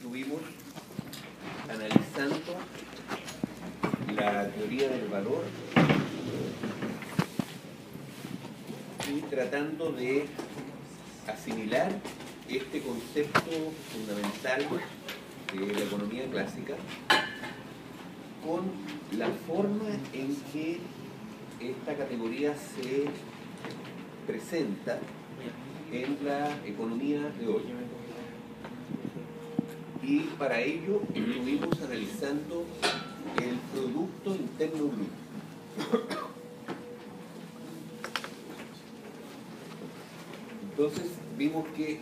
estuvimos analizando la teoría del valor y tratando de asimilar este concepto fundamental de la economía clásica con la forma en que esta categoría se presenta en la economía de hoy. Y para ello estuvimos analizando el Producto Interno Bruto. Entonces vimos que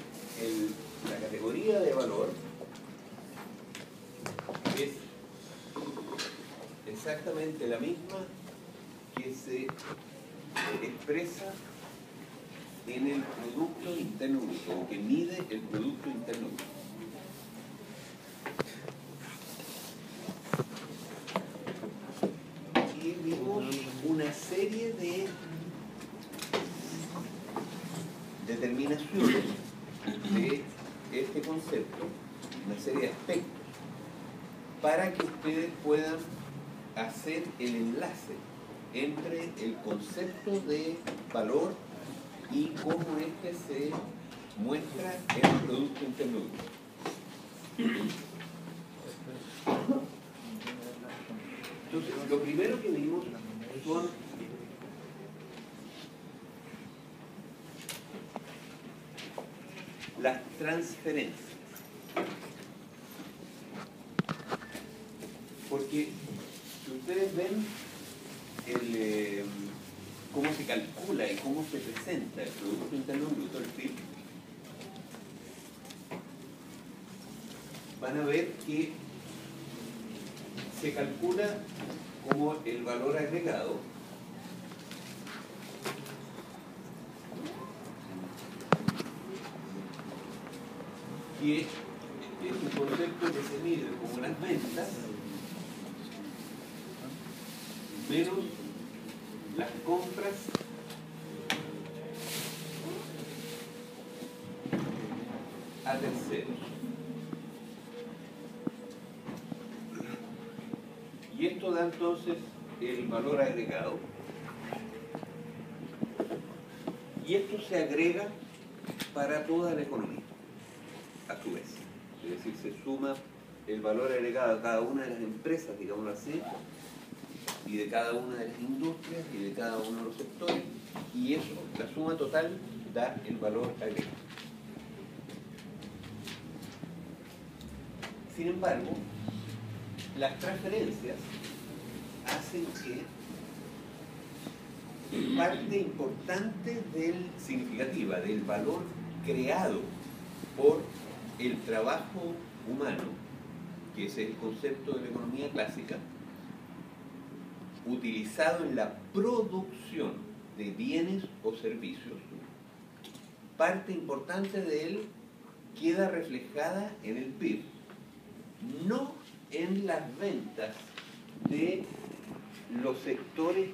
la categoría de valor es exactamente la misma que se expresa en el Producto Interno Bruto, o que mide el Producto Interno Bruto. Y vimos una serie de determinaciones de este concepto, una serie de aspectos, para que ustedes puedan hacer el enlace entre el concepto de valor y cómo este se muestra en el Producto Interno Bruto. Entonces, lo primero que vimos son las transferencias. Porque si ustedes ven cómo se calcula y cómo se presenta el Producto Interno Bruto, el PIB, van a ver que se calcula como el valor agregado que es un concepto que se mide como las ventas menos las compras a terceros. Y esto da entonces el valor agregado. Y esto se agrega para toda la economía, a su vez. Es decir, se suma el valor agregado a cada una de las empresas, digámoslo así, y de cada una de las industrias y de cada uno de los sectores, y eso, la suma total, da el valor agregado. Sin embargo, las transferencias hacen que parte importante significativa del valor creado por el trabajo humano, que es el concepto de la economía clásica, utilizado en la producción de bienes o servicios, parte importante de él queda reflejada en el PIB, no en las ventas de los sectores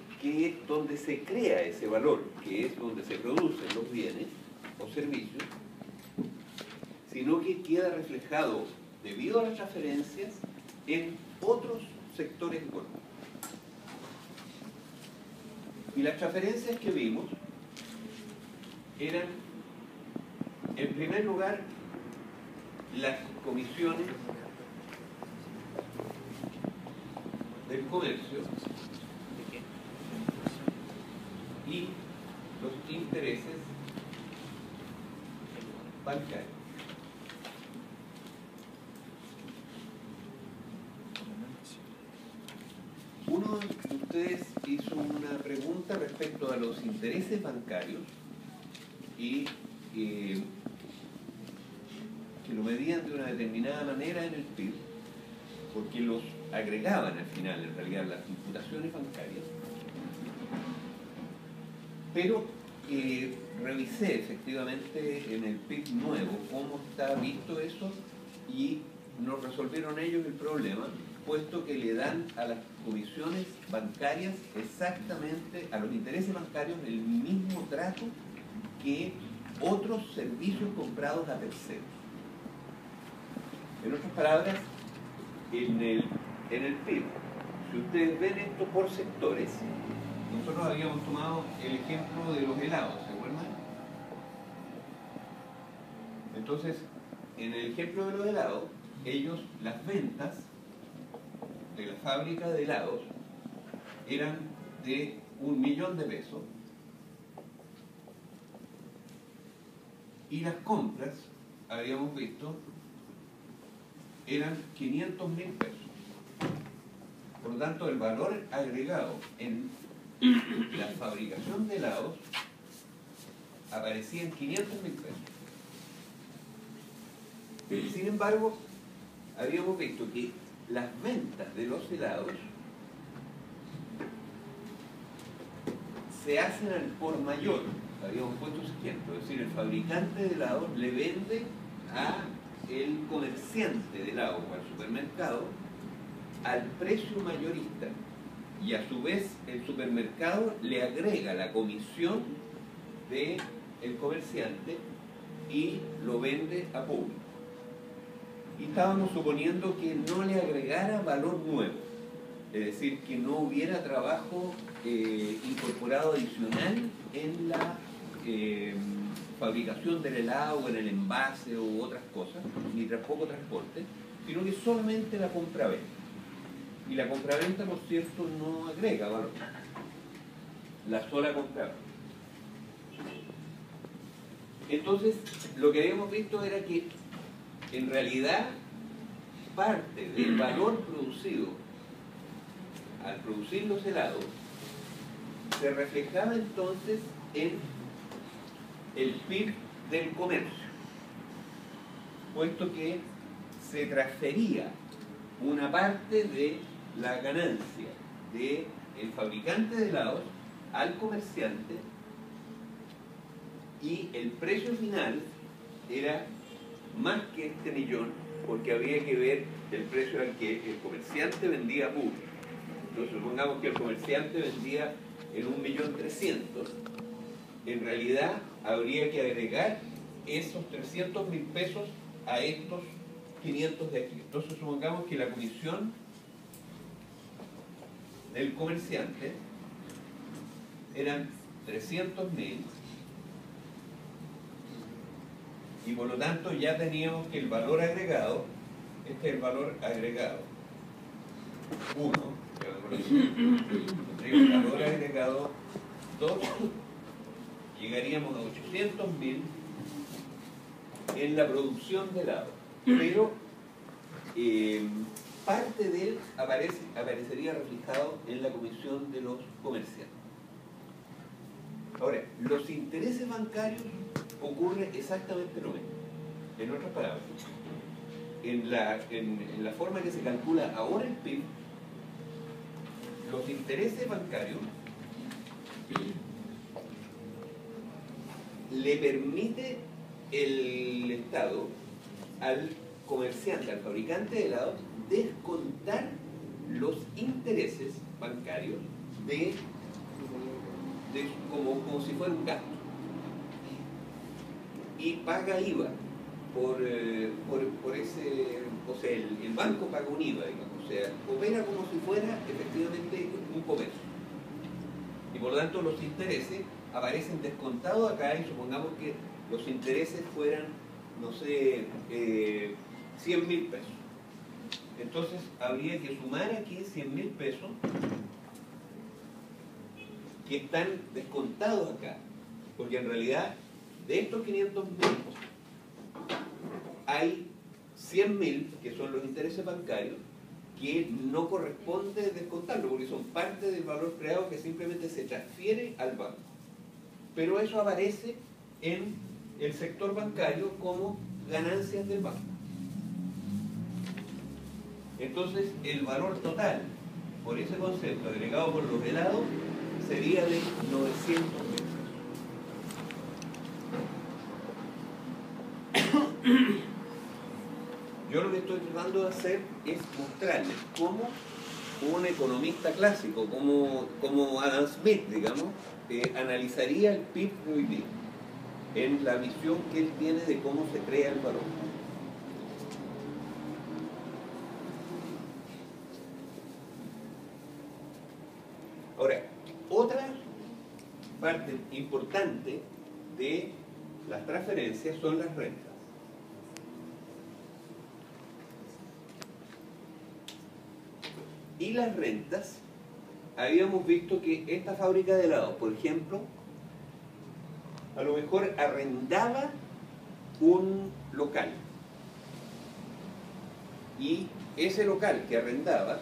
donde se crea ese valor, que es donde se producen los bienes o servicios, sino que queda reflejado, debido a las transferencias, en otros sectores económicos. Y las transferencias que vimos eran, en primer lugar, las comisiones del comercio y los intereses bancarios. Uno de ustedes hizo una pregunta respecto a los intereses bancarios y que lo medían de una determinada manera en el PIB, porque los agregaban al final, en realidad, las imputaciones bancarias. Pero revisé efectivamente en el PIB nuevo cómo está visto eso y nos resolvieron ellos el problema, puesto que le dan a las comisiones bancarias exactamente, a los intereses bancarios, el mismo trato que otros servicios comprados a terceros. En otras palabras, en el PIB, si ustedes ven esto por sectores, nosotros habíamos tomado el ejemplo de los helados, ¿se acuerdan? Entonces, en el ejemplo de los helados, las ventas de la fábrica de helados eran de 1 millón de pesos y las compras, habíamos visto, eran 500.000 pesos. Por lo tanto, el valor agregado en la fabricación de helados aparecía en 500.000 pesos. Sin embargo, habíamos visto que las ventas de los helados se hacen al por mayor. Habíamos puesto ese ejemplo, es decir, el fabricante de helados le vende al comerciante de helado o al supermercado al precio mayorista, y a su vez el supermercado le agrega la comisión del comerciante y lo vende a público. Y estábamos suponiendo que no le agregara valor nuevo, es decir, que no hubiera trabajo incorporado adicional en la fabricación del helado o en el envase u otras cosas, ni tampoco transporte, sino que solamente la compraventa. Y la compraventa, por cierto, no agrega valor, la sola compraventa. Entonces, lo que habíamos visto era que en realidad parte del valor producido al producir los helados se reflejaba entonces en el PIB del comercio, puesto que se transfería una parte de la ganancia del fabricante de helados al comerciante, y el precio final era más que este millón, porque había que ver el precio al que el comerciante vendía a público. Entonces, supongamos que el comerciante vendía en 1.300.000, en realidad habría que agregar esos 300.000 pesos a estos 500 de aquí. Entonces, supongamos que la comisión del comerciante eran 300.000, y por lo tanto ya teníamos que el valor agregado, este es el valor agregado 1, el valor agregado 2, llegaríamos a 800.000 en la producción de helado, pero parte de él aparecería reflejado en la comisión de los comerciantes. Ahora, los intereses bancarios ocurre exactamente lo mismo. En otras palabras, en la forma que se calcula ahora el PIB, los intereses bancarios le permite el Estado al comerciante, al fabricante de helados, descontar los intereses bancarios como si fuera un gasto, y paga IVA por ese, o sea, el banco paga un IVA, digamos, o sea, opera como si fuera efectivamente un comercio, y por lo tanto los intereses aparecen descontados acá, y supongamos que los intereses fueran, no sé, 100.000 pesos. Entonces habría que sumar aquí 100.000 pesos que están descontados acá, porque en realidad de estos 500.000 hay 100.000 que son los intereses bancarios que no corresponde descontarlo, porque son parte del valor creado que simplemente se transfiere al banco, pero eso aparece en el sector bancario como ganancias del banco. Entonces el valor total por ese concepto agregado por los helados sería de 900.000 pesos. Yo lo que estoy tratando de hacer es mostrarles cómo un economista clásico, como Adam Smith, digamos, analizaría el PIB de hoy día, en la visión que él tiene de cómo se crea el valor. parte importante de las transferencias son las rentas. Y las rentas, habíamos visto que esta fábrica de helados, por ejemplo, a lo mejor arrendaba un local. Y ese local que arrendaba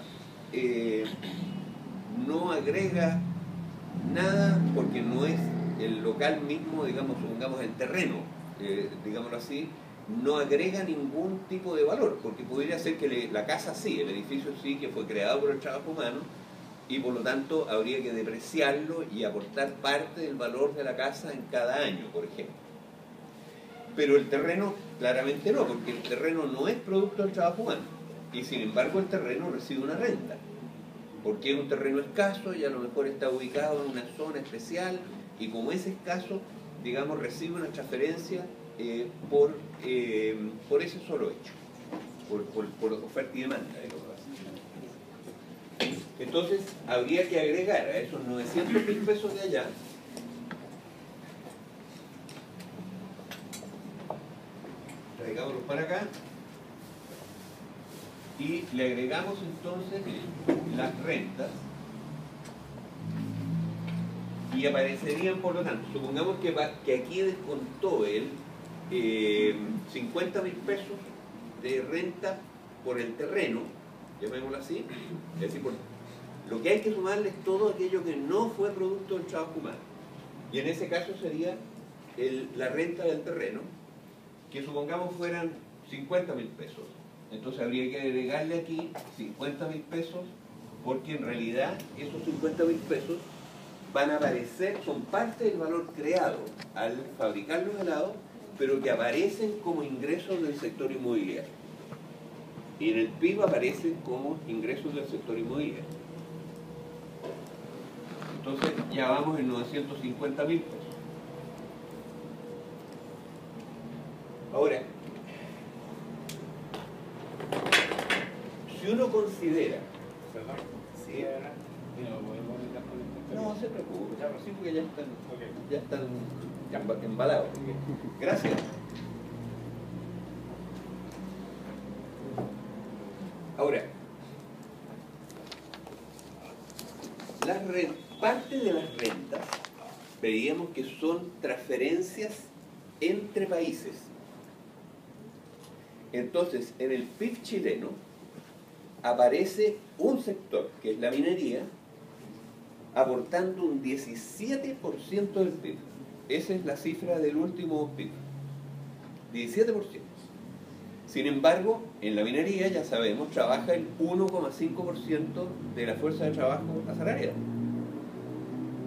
no agrega nada porque no es el local mismo, digamos, supongamos el terreno, digámoslo así, no agrega ningún tipo de valor, porque podría ser que la casa sí, el edificio sí, que fue creado por el trabajo humano, y por lo tanto habría que depreciarlo y aportar parte del valor de la casa en cada año, por ejemplo. Pero el terreno claramente no, porque el terreno no es producto del trabajo humano, y sin embargo el terreno recibe una renta, porque es un terreno escaso y a lo mejor está ubicado en una zona especial, y como es escaso, digamos, recibe una transferencia por ese solo hecho, por oferta y demanda, digamos así. Entonces habría que agregar a esos 900.000 pesos de allá traigámoslos para acá y le agregamos entonces las rentas y aparecerían, por lo tanto, supongamos que aquí descontó él 50.000 pesos de renta por el terreno, llamémoslo así, es decir, lo que hay que sumarle es todo aquello que no fue producto del trabajo humano, y en ese caso sería la renta del terreno, que supongamos fueran 50.000 pesos. Entonces habría que agregarle aquí 50.000 pesos, porque en realidad esos 50.000 pesos van a aparecer, son parte del valor creado al fabricar los helados, pero que aparecen como ingresos del sector inmobiliario. Y en el PIB aparecen como ingresos del sector inmobiliario. Entonces ya vamos en 950.000 pesos. Ahora, si uno considera... Perdón, ¿sí? No se preocupe, sí, porque ya están embalados. Gracias. Ahora, parte de las rentas veíamos que son transferencias entre países. Entonces, en el PIB chileno aparece un sector, que es la minería, aportando un 17% del PIB. Esa es la cifra del último PIB. 17%. Sin embargo, en la minería, ya sabemos, trabaja el 1,5% de la fuerza de trabajo asalariada.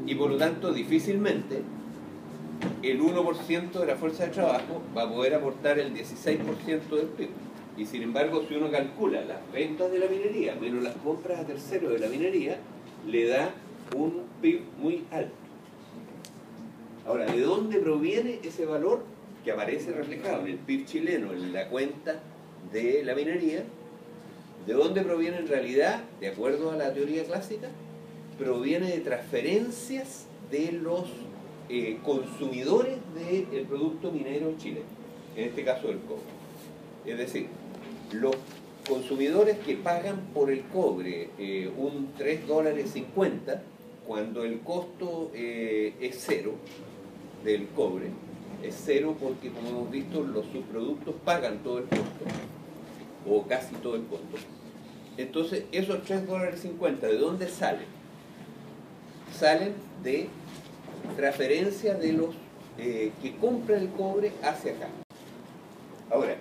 Y por lo tanto, difícilmente el 1% de la fuerza de trabajo va a poder aportar el 16% del PIB. Y sin embargo, si uno calcula las ventas de la minería menos las compras a terceros de la minería, le da un PIB muy alto. Ahora, ¿de dónde proviene ese valor que aparece reflejado en el PIB chileno, en la cuenta de la minería? ¿De dónde proviene en realidad, de acuerdo a la teoría clásica? Proviene de transferencias de los consumidores del producto minero chileno, en este caso del cobre. Es decir, los consumidores que pagan por el cobre un $3.50, cuando el costo es cero del cobre, es cero porque, como hemos visto, los subproductos pagan todo el costo, o casi todo el costo. Entonces, esos $3.50, ¿de dónde salen? Salen de transferencia de los que compran el cobre hacia acá. Ahora,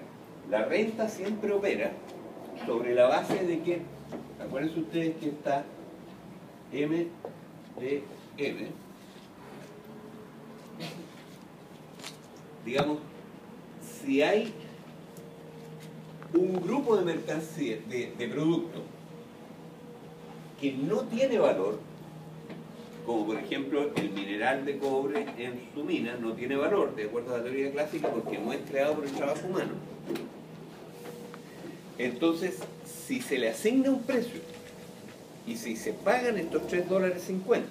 la renta siempre opera sobre la base de que, acuérdense ustedes que está M de M, digamos, si hay un grupo de mercancías, de productos que no tiene valor, como por ejemplo el mineral de cobre en su mina no tiene valor, de acuerdo a la teoría clásica, porque no es creado por el trabajo humano. Entonces, si se le asigna un precio y si se pagan estos $3.50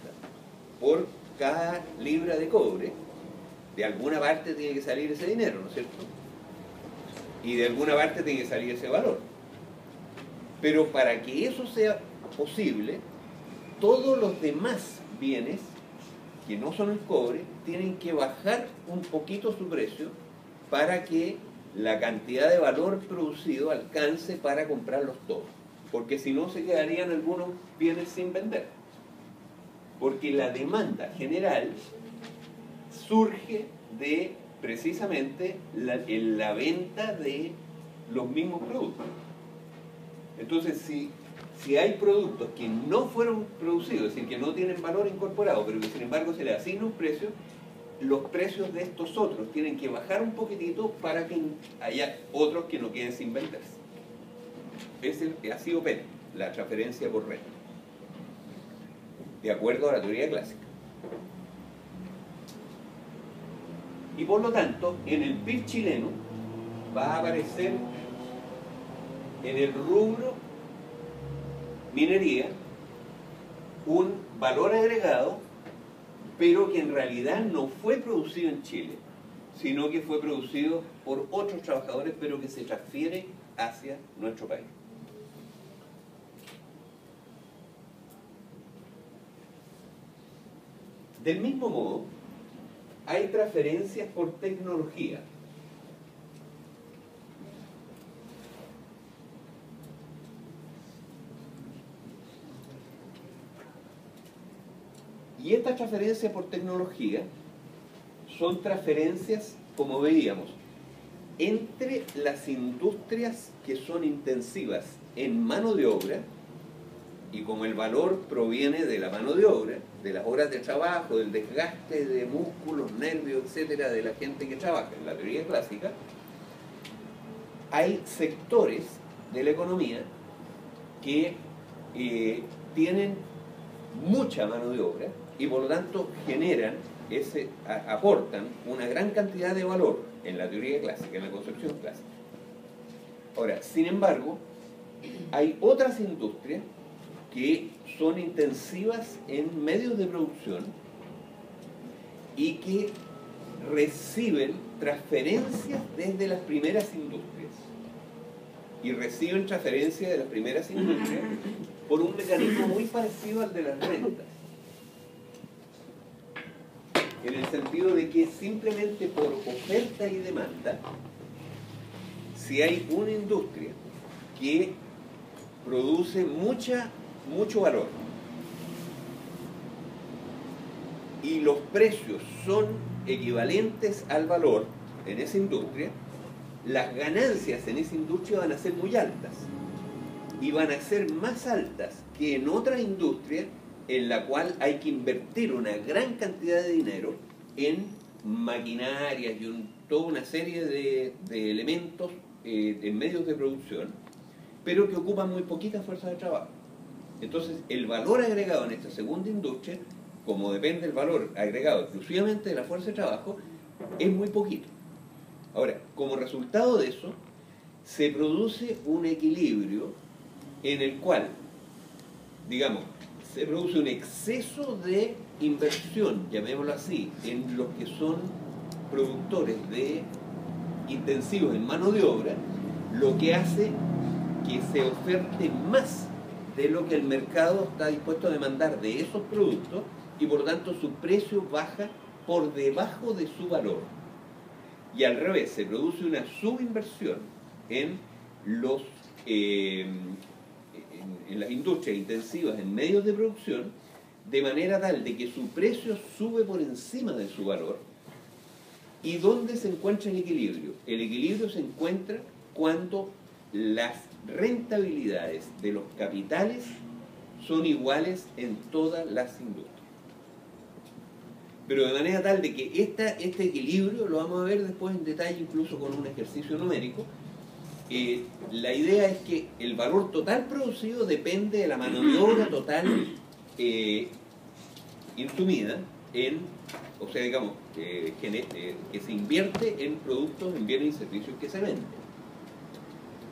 por cada libra de cobre, de alguna parte tiene que salir ese dinero, ¿no es cierto? Y de alguna parte tiene que salir ese valor. Pero para que eso sea posible, todos los demás bienes que no son el cobre tienen que bajar un poquito su precio para que la cantidad de valor producido alcance para comprarlos todos. Porque si no, se quedarían algunos bienes sin vender. Porque la demanda general surge de precisamente la venta de los mismos productos. Entonces, si hay productos que no fueron producidos, es decir, que no tienen valor incorporado, pero que sin embargo se les asigna un precio, los precios de estos otros tienen que bajar un poquitito para que haya otros que no queden sin venderse. Así opera la transferencia por renta, de acuerdo a la teoría clásica. Y por lo tanto, en el PIB chileno va a aparecer en el rubro minería un valor agregado, pero que en realidad no fue producido en Chile, sino que fue producido por otros trabajadores, pero que se transfiere hacia nuestro país. Del mismo modo, hay transferencias por tecnología. Y estas transferencias por tecnología son transferencias, como veíamos, entre las industrias que son intensivas en mano de obra, y como el valor proviene de la mano de obra, de las horas de trabajo, del desgaste de músculos, nervios, etcétera, de la gente que trabaja en la teoría clásica, hay sectores de la economía que tienen mucha mano de obra y por lo tanto generan, aportan una gran cantidad de valor en la teoría clásica, en la concepción clásica. Ahora, sin embargo, hay otras industrias que son intensivas en medios de producción y que reciben transferencias desde las primeras industrias. Y reciben transferencias de las primeras industrias por un mecanismo muy parecido al de las rentas. En el sentido de que simplemente por oferta y demanda, si hay una industria que produce mucho valor y los precios son equivalentes al valor en esa industria, las ganancias en esa industria van a ser muy altas y van a ser más altas que en otra industria en la cual hay que invertir una gran cantidad de dinero en maquinarias y toda una serie de elementos en medios de producción, pero que ocupan muy poquita fuerza de trabajo. Entonces, el valor agregado en esta segunda industria, como depende del valor agregado exclusivamente de la fuerza de trabajo, es muy poquito. Ahora, como resultado de eso, se produce un equilibrio en el cual, digamos, se produce un exceso de inversión, llamémoslo así, en los que son productores intensivos en mano de obra, lo que hace que se oferte más de lo que el mercado está dispuesto a demandar de esos productos y por lo tanto su precio baja por debajo de su valor. Y al revés, se produce una subinversión en las industrias intensivas en medios de producción, de manera tal de que su precio sube por encima de su valor. ¿Y dónde se encuentra el equilibrio? El equilibrio se encuentra cuando las rentabilidades de los capitales son iguales en todas las industrias. Pero de manera tal de que este equilibrio lo vamos a ver después en detalle, incluso con un ejercicio numérico. La idea es que el valor total producido depende de la mano de obra total insumida o sea, digamos, que se invierte en productos, en bienes y servicios que se venden.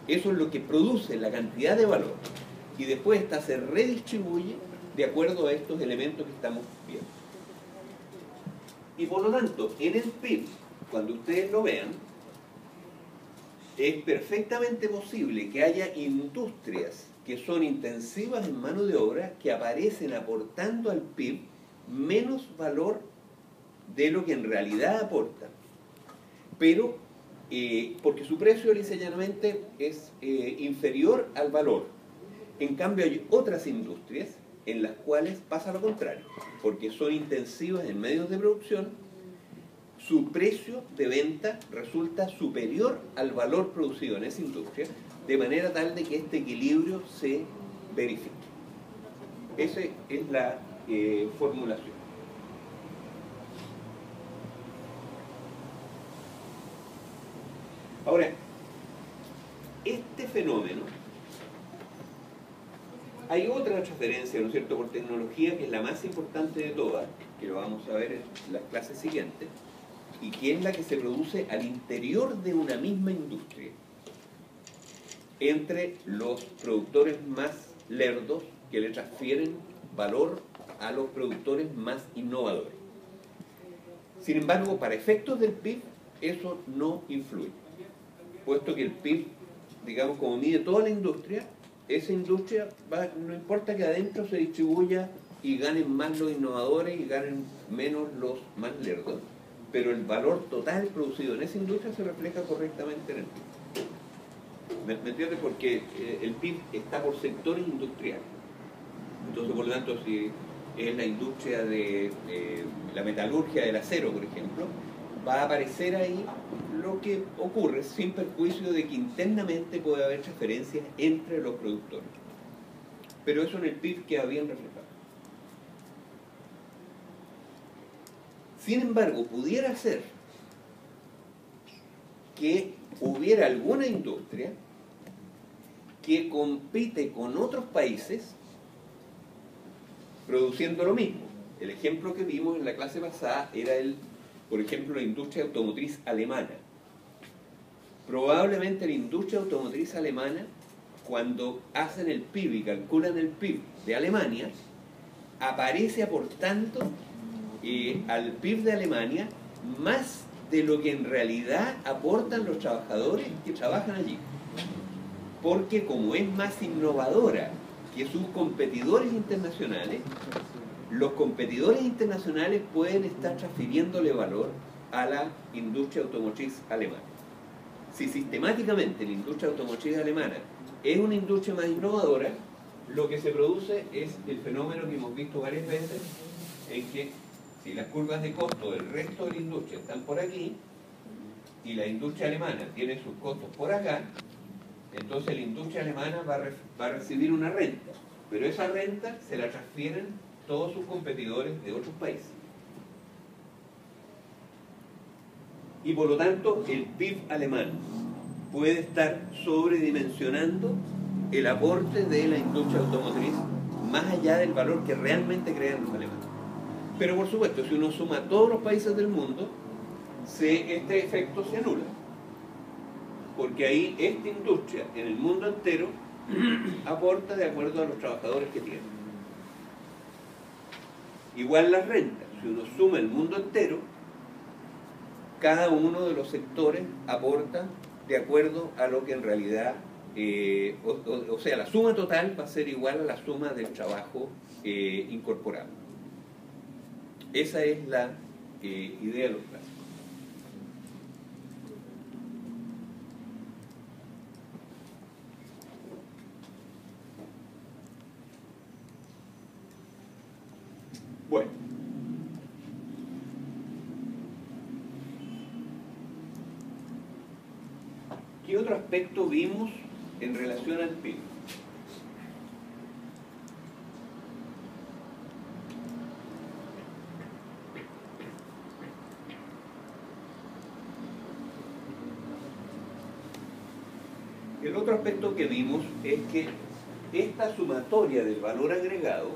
Eso es lo que produce la cantidad de valor. Y después esta se redistribuye de acuerdo a estos elementos que estamos viendo. Y por lo tanto, en el PIB, cuando ustedes lo vean, es perfectamente posible que haya industrias que son intensivas en mano de obra que aparecen aportando al PIB menos valor de lo que en realidad aportan. Pero porque su precio lisa y llanamente es inferior al valor. En cambio hay otras industrias en las cuales pasa lo contrario, porque son intensivas en medios de producción, su precio de venta resulta superior al valor producido en esa industria, de manera tal de que este equilibrio se verifique. Esa es la formulación. Ahora, este fenómeno, hay otra transferencia, ¿no es cierto?, por tecnología, que es la más importante de todas, que lo vamos a ver en las clases siguientes, y que es la que se produce al interior de una misma industria, entre los productores más lerdos que le transfieren valor a los productores más innovadores. Sin embargo, para efectos del PIB, eso no influye, puesto que el PIB, digamos, como mide toda la industria, esa industria no importa que adentro se distribuya y ganen más los innovadores y ganen menos los más lerdos, pero el valor total producido en esa industria se refleja correctamente en el PIB. ¿Me entiendes? Porque el PIB está por sectores industriales. Entonces, por lo tanto, si es la industria de la metalurgia del acero, por ejemplo, va a aparecer ahí lo que ocurre sin perjuicio de que internamente puede haber transferencias entre los productores. Pero eso en el PIB queda bien reflejado. Sin embargo, pudiera ser que hubiera alguna industria que compite con otros países produciendo lo mismo. El ejemplo que vimos en la clase pasada era por ejemplo, la industria automotriz alemana. Probablemente la industria automotriz alemana, cuando hacen el PIB y calculan el PIB de Alemania, aparece aportando al PIB de Alemania más de lo que en realidad aportan los trabajadores que trabajan allí. Porque como es más innovadora que sus competidores internacionales, los competidores internacionales pueden estar transfiriéndole valor a la industria automotriz alemana. Si sistemáticamente la industria automotriz alemana es una industria más innovadora, lo que se produce es el fenómeno que hemos visto varias veces, en que si las curvas de costo del resto de la industria están por aquí y la industria alemana tiene sus costos por acá, entonces la industria alemana va a recibir una renta, pero esa renta se la transfieren todos sus competidores de otros países. Y por lo tanto, el PIB alemán puede estar sobredimensionando el aporte de la industria automotriz más allá del valor que realmente crean los alemanes. Pero por supuesto, si uno suma a todos los países del mundo, este efecto se anula. Porque ahí esta industria en el mundo entero aporta de acuerdo a los trabajadores que tiene. Igual las rentas, si uno suma el mundo entero, cada uno de los sectores aporta de acuerdo a lo que en realidad, o sea, la suma total va a ser igual a la suma del trabajo incorporado. Esa es la idea de los plazos. Bueno, ¿qué otro aspecto vimos en relación al PIB? El otro aspecto que vimos es que esta sumatoria del valor agregado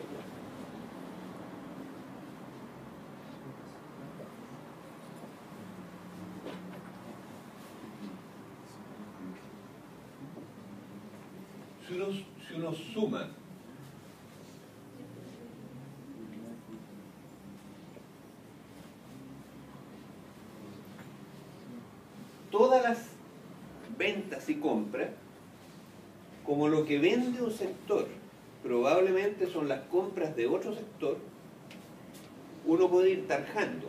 si uno suma todas las ventas y compras, como lo que vende un sector probablemente son las compras de otro sector, uno puede ir tarjando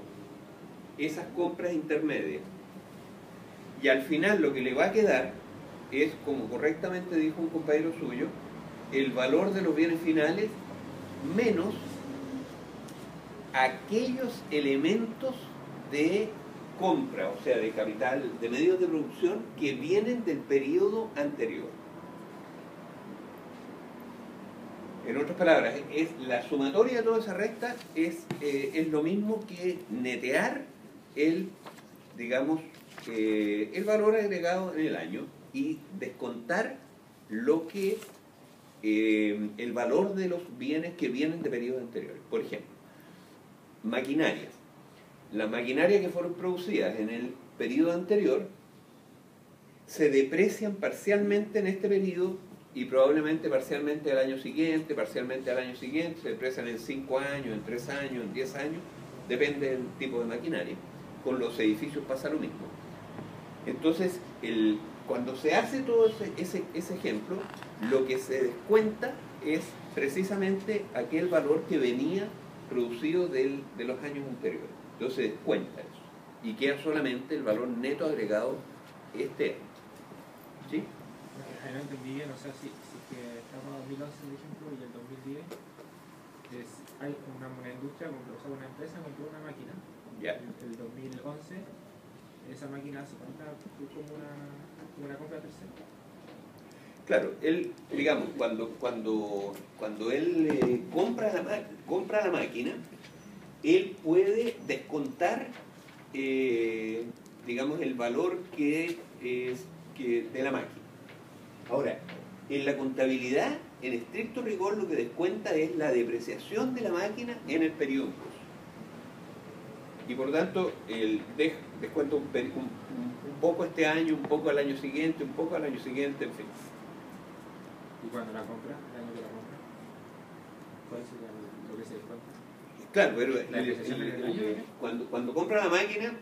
esas compras intermedias. Y al final lo que le va a quedar es, como correctamente dijo un compañero suyo, el valor de los bienes finales menos aquellos elementos de compra, o sea, de capital, de medios de producción que vienen del periodo anterior. En otras palabras, es la sumatoria de toda esa resta es lo mismo que netear el, digamos, el valor agregado en el año y descontar lo que el valor de los bienes que vienen de periodos anteriores. Por ejemplo, maquinarias. Las maquinarias que fueron producidas en el periodo anterior se deprecian parcialmente en este periodo y probablemente parcialmente al año siguiente, se deprecian en 5 años, en 3 años, en 10 años, depende del tipo de maquinaria. Con los edificios pasa lo mismo. Entonces, cuando se hace todo ese ejemplo, lo que se descuenta es precisamente aquel valor que venía producido de los años anteriores. Entonces se descuenta eso y queda solamente el valor neto agregado este año. ¿Sí? No entendí bien, o sea, si que estamos en 2011, por ejemplo, y el 2010 hay una industria, o sea, una empresa compró una máquina. Ya. El 2011, esa máquina se cuenta como una compra tercera. Claro, él, digamos, cuando él compra la máquina, él puede descontar, digamos, el valor que de la máquina. Ahora, en la contabilidad, en estricto rigor, lo que descuenta es la depreciación de la máquina en el periodo en curso. Y por lo tanto, él descuenta un poco este año, un poco al año siguiente, un poco al año siguiente, en fin. ¿Y cuando la compra? ¿El año que la compra? ¿Cuál sería lo que se descuenta? Claro, pero cuando compra la máquina,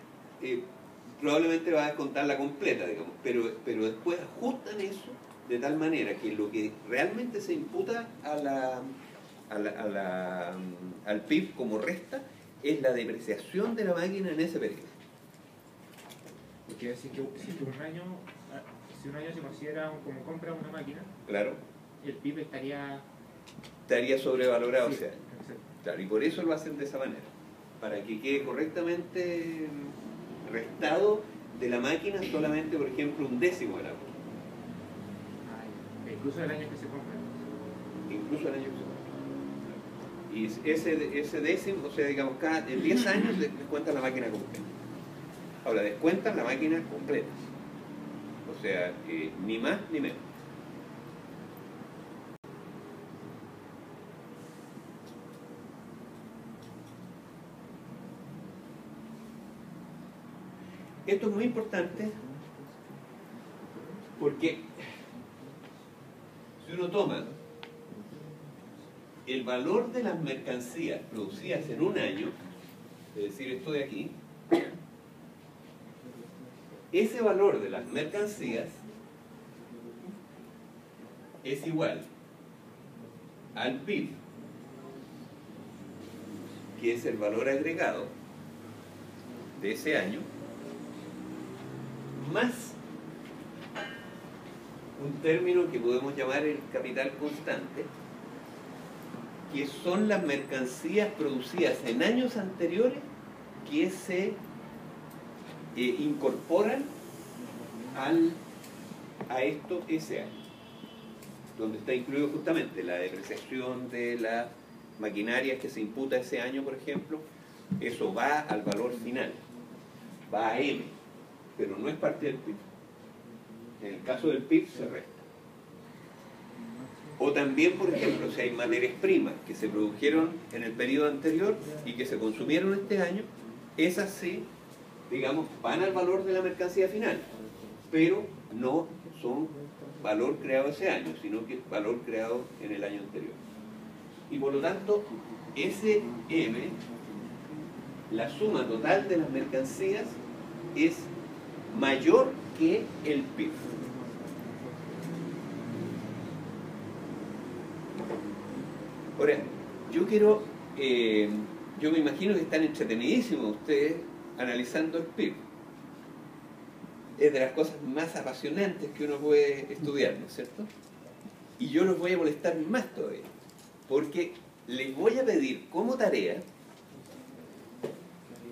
probablemente va a descontar la completa, digamos, pero después ajustan eso de tal manera que lo que realmente se imputa al PIB como resta es la depreciación de la máquina en ese periodo. Porque decir que si un año se considera como compra una máquina, claro, el PIB estaría sobrevalorado, sí, o sea, claro, y por eso lo hacen de esa manera, para que quede correctamente restado de la máquina solamente, por ejemplo, 1/10 de la compra. Incluso el año que se compra. Incluso el año que se compra. Y ese décimo, o sea, digamos, en 10 años descuentan la máquina completa. Ahora, descuentan la máquina completa. O sea, ni más ni menos. Esto es muy importante porque si uno toma el valor de las mercancías producidas en un año, es decir, esto de aquí, ese valor de las mercancías es igual al PIB, que es el valor agregado de ese año, más un término que podemos llamar el capital constante, que son las mercancías producidas en años anteriores que se incorporan a esto ese año, donde está incluido justamente la depreciación de las maquinarias que se imputa ese año, por ejemplo. Eso va al valor final, va a M, pero no es parte del PIB. En el caso del PIB se resta. O también, por ejemplo, si hay materias primas que se produjeron en el periodo anterior y que se consumieron este año, esas sí, digamos, van al valor de la mercancía final, pero no son valor creado ese año, sino que es valor creado en el año anterior. Y por lo tanto, ese M, la suma total de las mercancías, es mayor que el PIB. Ahora, yo me imagino que están entretenidísimos ustedes analizando el PIB. Es de las cosas más apasionantes que uno puede estudiar, ¿no es cierto? Y yo los voy a molestar más todavía, porque les voy a pedir como tarea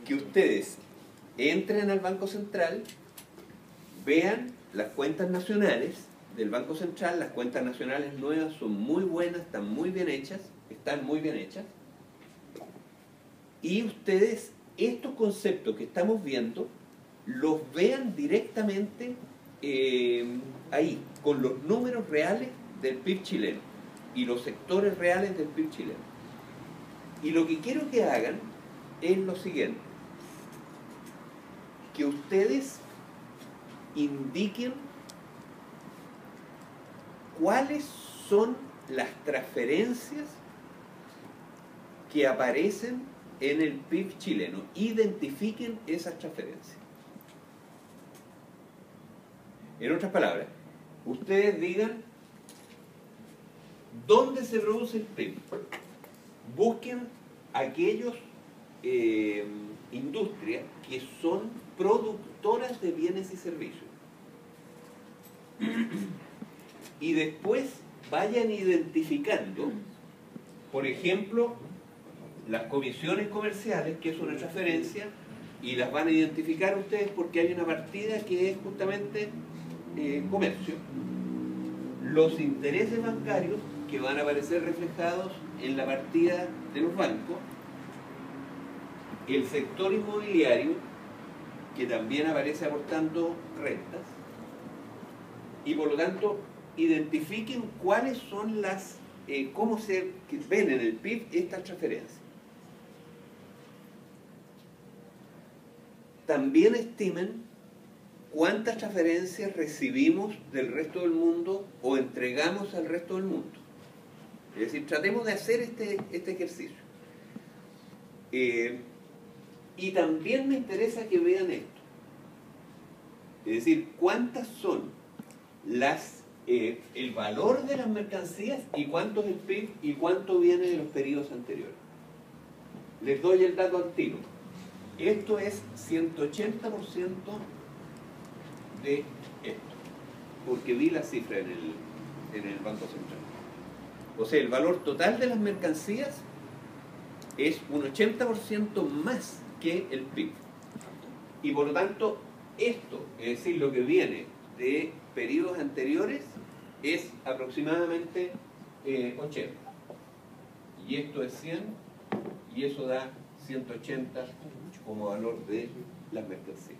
que ustedes entren al Banco Central, vean las cuentas nacionales del Banco Central. Las cuentas nacionales nuevas son muy buenas, están muy bien hechas, y ustedes estos conceptos que estamos viendo los vean directamente ahí, con los números reales del PIB chileno y los sectores reales del PIB chileno. Y lo que quiero que hagan es lo siguiente: que ustedes indiquen cuáles son las transferencias que aparecen en el PIB chileno. Identifiquen esas transferencias. En otras palabras, ustedes digan dónde se produce el PIB. Busquen aquellos industrias que son productoras de bienes y servicios. Y después vayan identificando, por ejemplo, las comisiones comerciales, que es una transferencia, y las van a identificar ustedes porque hay una partida que es justamente comercio. Los intereses bancarios, que van a aparecer reflejados en la partida de los bancos. El sector inmobiliario, que también aparece aportando rentas. Y por lo tanto, identifiquen cuáles son las, cómo se ven en el PIB estas transferencias. También estimen cuántas transferencias recibimos del resto del mundo o entregamos al resto del mundo. Es decir, tratemos de hacer este ejercicio. Y también me interesa que vean esto. Es decir, cuántas son el valor de las mercancías y cuánto es el PIB y cuánto viene de los periodos anteriores. Les doy el dato al tiro. Esto es 180% de esto, porque vi la cifra en el Banco Central. O sea, el valor total de las mercancías es un 80% más que el PIB. Y por lo tanto, esto, es decir, lo que viene de periodos anteriores, es aproximadamente 80. Y esto es 100, y eso da 180 como valor de las mercancías.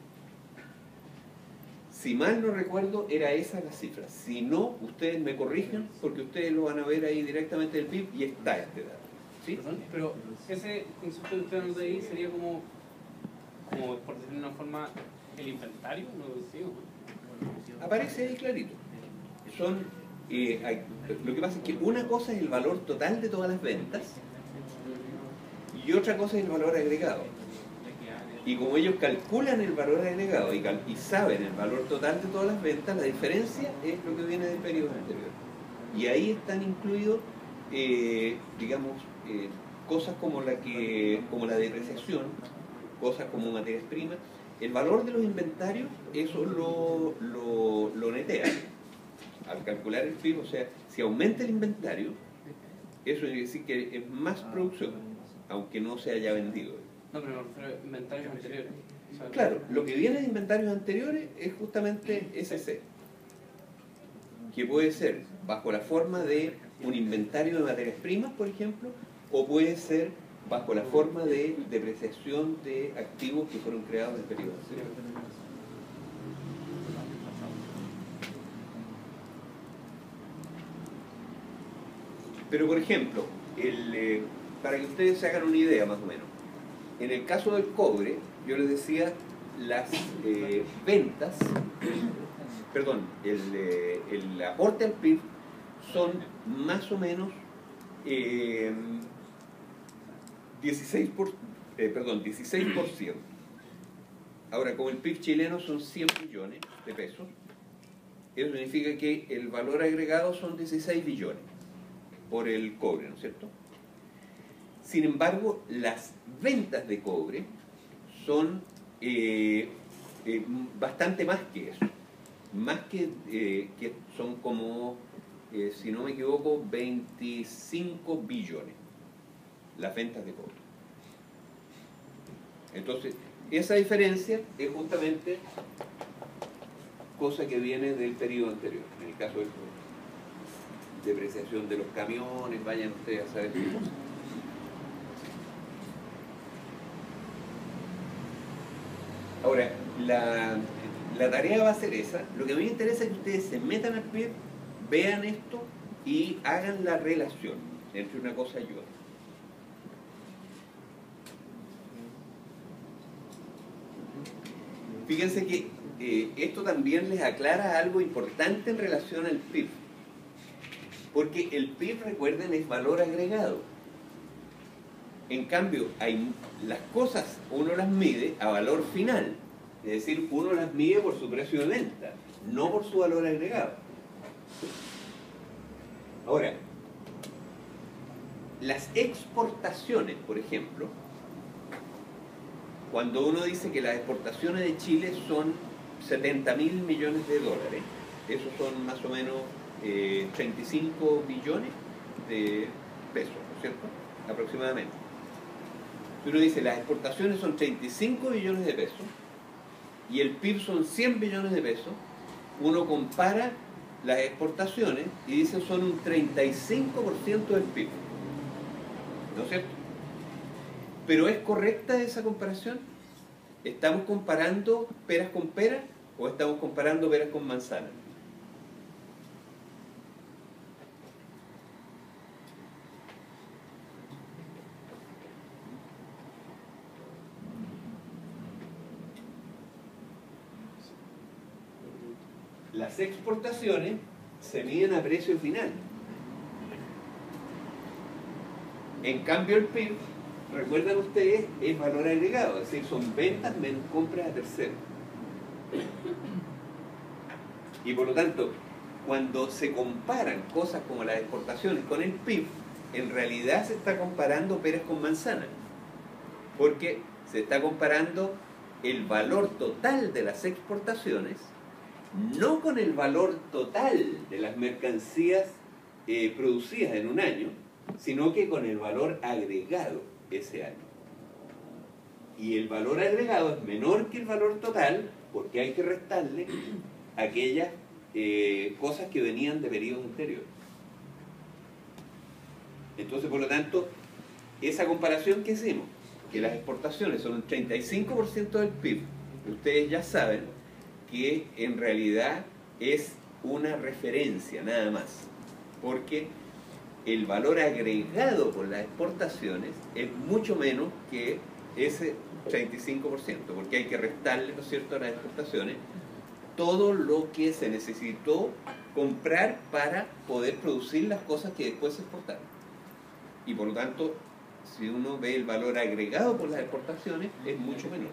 Si mal no recuerdo, era esa la cifra. Si no, ustedes me corrigen, porque ustedes lo van a ver ahí directamente del PIB y está este dato. ¿Sí? Pero ese concepto que usted nos da ahí sería como por decirlo de una forma, el inventario, ¿no? ¿Sí? Aparece ahí clarito. Lo que pasa es que una cosa es el valor total de todas las ventas y otra cosa es el valor agregado. Y como ellos calculan el valor agregado y saben el valor total de todas las ventas, la diferencia es lo que viene del periodo anterior. Y ahí están incluidos, cosas como la depreciación, cosas como materias primas. El valor de los inventarios, eso lo netea. Al calcular el PIB, o sea, si aumenta el inventario, eso quiere decir que es más producción, aunque no se haya vendido. No, pero me refiero a inventarios anteriores. O sea, Claro, lo que viene de inventarios anteriores es justamente SC, que puede ser bajo la forma de un inventario de materias primas, por ejemplo, o puede ser bajo la forma de depreciación de activos que fueron creados en periodos anteriores. Pero, por ejemplo, para que ustedes se hagan una idea más o menos, en el caso del cobre, yo les decía, las ventas, perdón, el aporte al PIB son más o menos 16%. Ahora, como el PIB chileno son 100 billones de pesos, eso significa que el valor agregado son 16 billones por el cobre, ¿no es cierto? Sin embargo, las ventas de cobre son bastante más que eso. Más que son como, si no me equivoco, 25 billones las ventas de cobre. Entonces, esa diferencia es justamente cosa que viene del periodo anterior. En el caso de depreciación de los camiones, vayan ustedes a saber qué cosa. Ahora, la tarea va a ser esa. Lo que a mí me interesa es que ustedes se metan al PIB, vean esto y hagan la relación entre una cosa y otra. Fíjense que esto también les aclara algo importante en relación al PIB. Porque el PIB, recuerden, es valor agregado. En cambio, las cosas uno las mide a valor final. Es decir, uno las mide por su precio de venta, no por su valor agregado. Ahora, las exportaciones, por ejemplo, cuando uno dice que las exportaciones de Chile son 70.000 millones de dólares, esos son más o menos 35 billones de pesos, ¿no es cierto? Aproximadamente. Uno dice, las exportaciones son 35 billones de pesos y el PIB son 100 billones de pesos, uno compara las exportaciones y dice son un 35% del PIB. ¿No es cierto? ¿Pero es correcta esa comparación? ¿Estamos comparando peras con peras o estamos comparando peras con manzanas? Las exportaciones se miden a precio final. En cambio el PIB, recuerdan ustedes, es valor agregado, es decir, son ventas menos compras a terceros. Y por lo tanto, cuando se comparan cosas como las exportaciones con el PIB, en realidad se está comparando peras con manzanas, porque se está comparando el valor total de las exportaciones no con el valor total de las mercancías producidas en un año, sino que con el valor agregado ese año. Y el valor agregado es menor que el valor total porque hay que restarle aquellas cosas que venían de periodos anteriores. Entonces, por lo tanto, esa comparación que hicimos, que las exportaciones son un 35% del PIB, ustedes ya saben que en realidad es una referencia nada más, porque el valor agregado por las exportaciones es mucho menos que ese 35%, porque hay que restarle, ¿no es cierto?, a las exportaciones todo lo que se necesitó comprar para poder producir las cosas que después se exportaron. Y por lo tanto, si uno ve el valor agregado por las exportaciones, es mucho menor.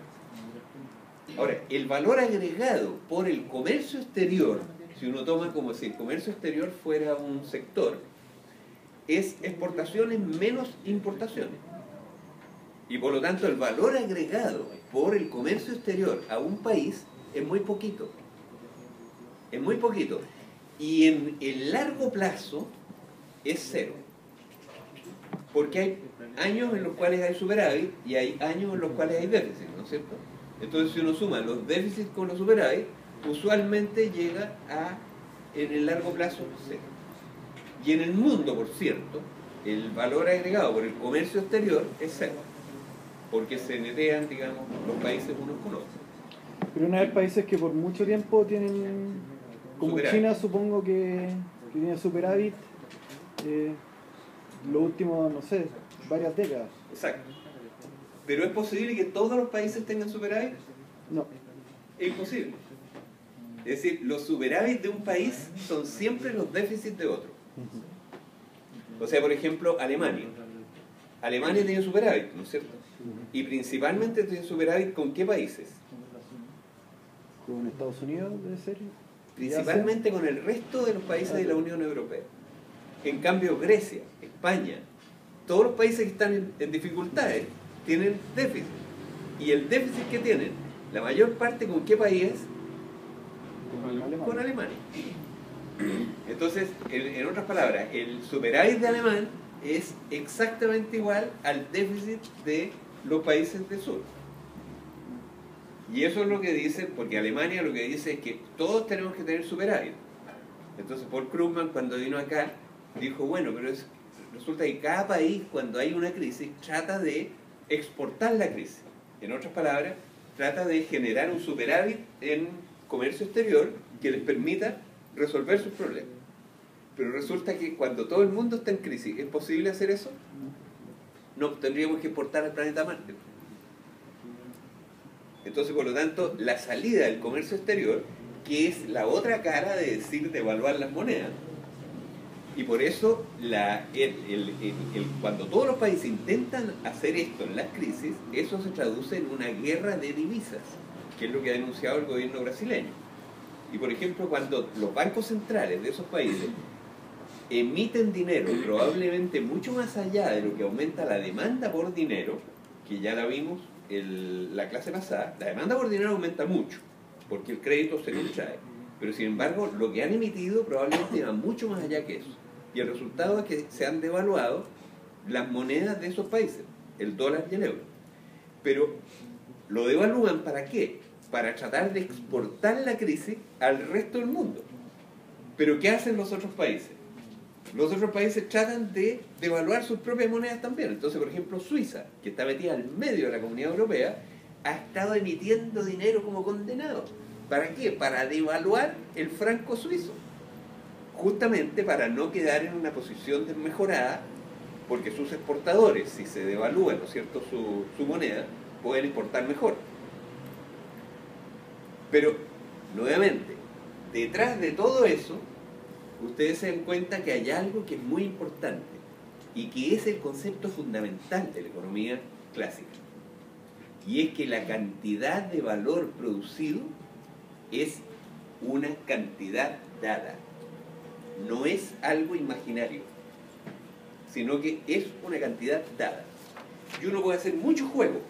Ahora, el valor agregado por el comercio exterior, si uno toma como si el comercio exterior fuera un sector, es exportaciones menos importaciones. Y por lo tanto el valor agregado por el comercio exterior a un país es muy poquito. Es muy poquito. Y en el largo plazo es cero. Porque hay años en los cuales hay superávit y hay años en los cuales hay déficit, ¿no es cierto? Entonces, si uno suma los déficits con los superávit, usualmente llega a, en el largo plazo, cero. Y en el mundo, por cierto, el valor agregado por el comercio exterior es cero, porque se netean, digamos, los países unos con otros. Pero una vez países que por mucho tiempo tienen, como superávit. China, supongo que tiene superávit, los últimos, no sé, varias décadas. Exacto. ¿Pero es posible que todos los países tengan superávit? No. Es imposible. Es decir, los superávit de un país son siempre los déficits de otro. O sea, por ejemplo, Alemania. Alemania tiene superávit, ¿no es cierto? Y principalmente tiene superávit ¿con qué países? Con Estados Unidos debe ser. Principalmente con el resto de los países de la Unión Europea. En cambio, Grecia, España, todos los países que están en dificultades tienen déficit. Y el déficit que tienen, la mayor parte, ¿con qué país es? Con Alemania. Entonces, en otras palabras, el superávit de Alemania es exactamente igual al déficit de los países del sur. Y eso es lo que dice, porque Alemania lo que dice es que todos tenemos que tener superávit. Entonces Paul Krugman, cuando vino acá, dijo, bueno, pero resulta que cada país, cuando hay una crisis, trata de exportar la crisis. En otras palabras, trata de generar un superávit en comercio exterior que les permita resolver sus problemas. Pero resulta que cuando todo el mundo está en crisis, ¿es posible hacer eso? No, tendríamos que exportar al planeta Marte. Entonces, por lo tanto, la salida del comercio exterior, que es la otra cara de decir devaluar las monedas, y por eso cuando todos los países intentan hacer esto en las crisis, eso se traduce en una guerra de divisas, que es lo que ha denunciado el gobierno brasileño. Y por ejemplo, cuando los bancos centrales de esos países emiten dinero probablemente mucho más allá de lo que aumenta la demanda por dinero, que ya la vimos la clase pasada, la demanda por dinero aumenta mucho, porque el crédito se contrae. Pero sin embargo, lo que han emitido probablemente va mucho más allá que eso. Y el resultado es que se han devaluado las monedas de esos países, el dólar y el euro. Pero lo devalúan ¿para qué? Para tratar de exportar la crisis al resto del mundo. Pero ¿qué hacen los otros países? Los otros países tratan de devaluar sus propias monedas también. Entonces, por ejemplo, Suiza, que está metida al medio de la Comunidad Europea, ha estado emitiendo dinero como condenado. ¿Para qué? Para devaluar el franco suizo. Justamente para no quedar en una posición desmejorada, porque sus exportadores, si se devalúa, ¿no es cierto?, su moneda, pueden exportar mejor. Pero, nuevamente, detrás de todo eso, ustedes se dan cuenta que hay algo que es muy importante y que es el concepto fundamental de la economía clásica. Y es que la cantidad de valor producido es una cantidad dada. No es algo imaginario, sino que es una cantidad dada. Y uno puede hacer muchos juegos,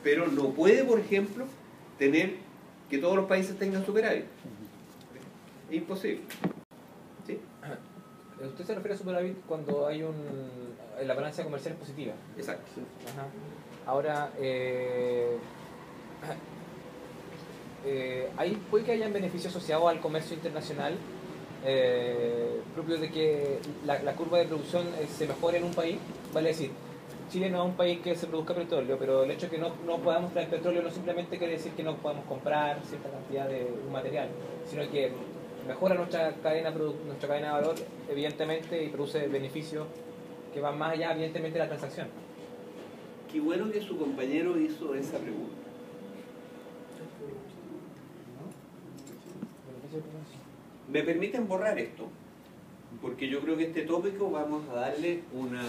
pero no puede, por ejemplo, tener que todos los países tengan superávit. Es imposible. ¿Sí? Usted se refiere a superávit cuando hay la balanza comercial es positiva. Exacto. Ajá. Ahora, ahí puede que hayan beneficios asociados al comercio internacional, propio de que la curva de producción se mejore en un país. Vale decir, Chile no es un país que se produzca petróleo, pero el hecho de que no podamos traer petróleo no simplemente quiere decir que no podamos comprar cierta cantidad de un material, sino que mejora nuestra cadena de valor, evidentemente, y produce beneficios que van más allá, evidentemente, de la transacción. Qué bueno que su compañero hizo esa pregunta. ¿Me permiten borrar esto? Porque yo creo que este tópico vamos a darle una...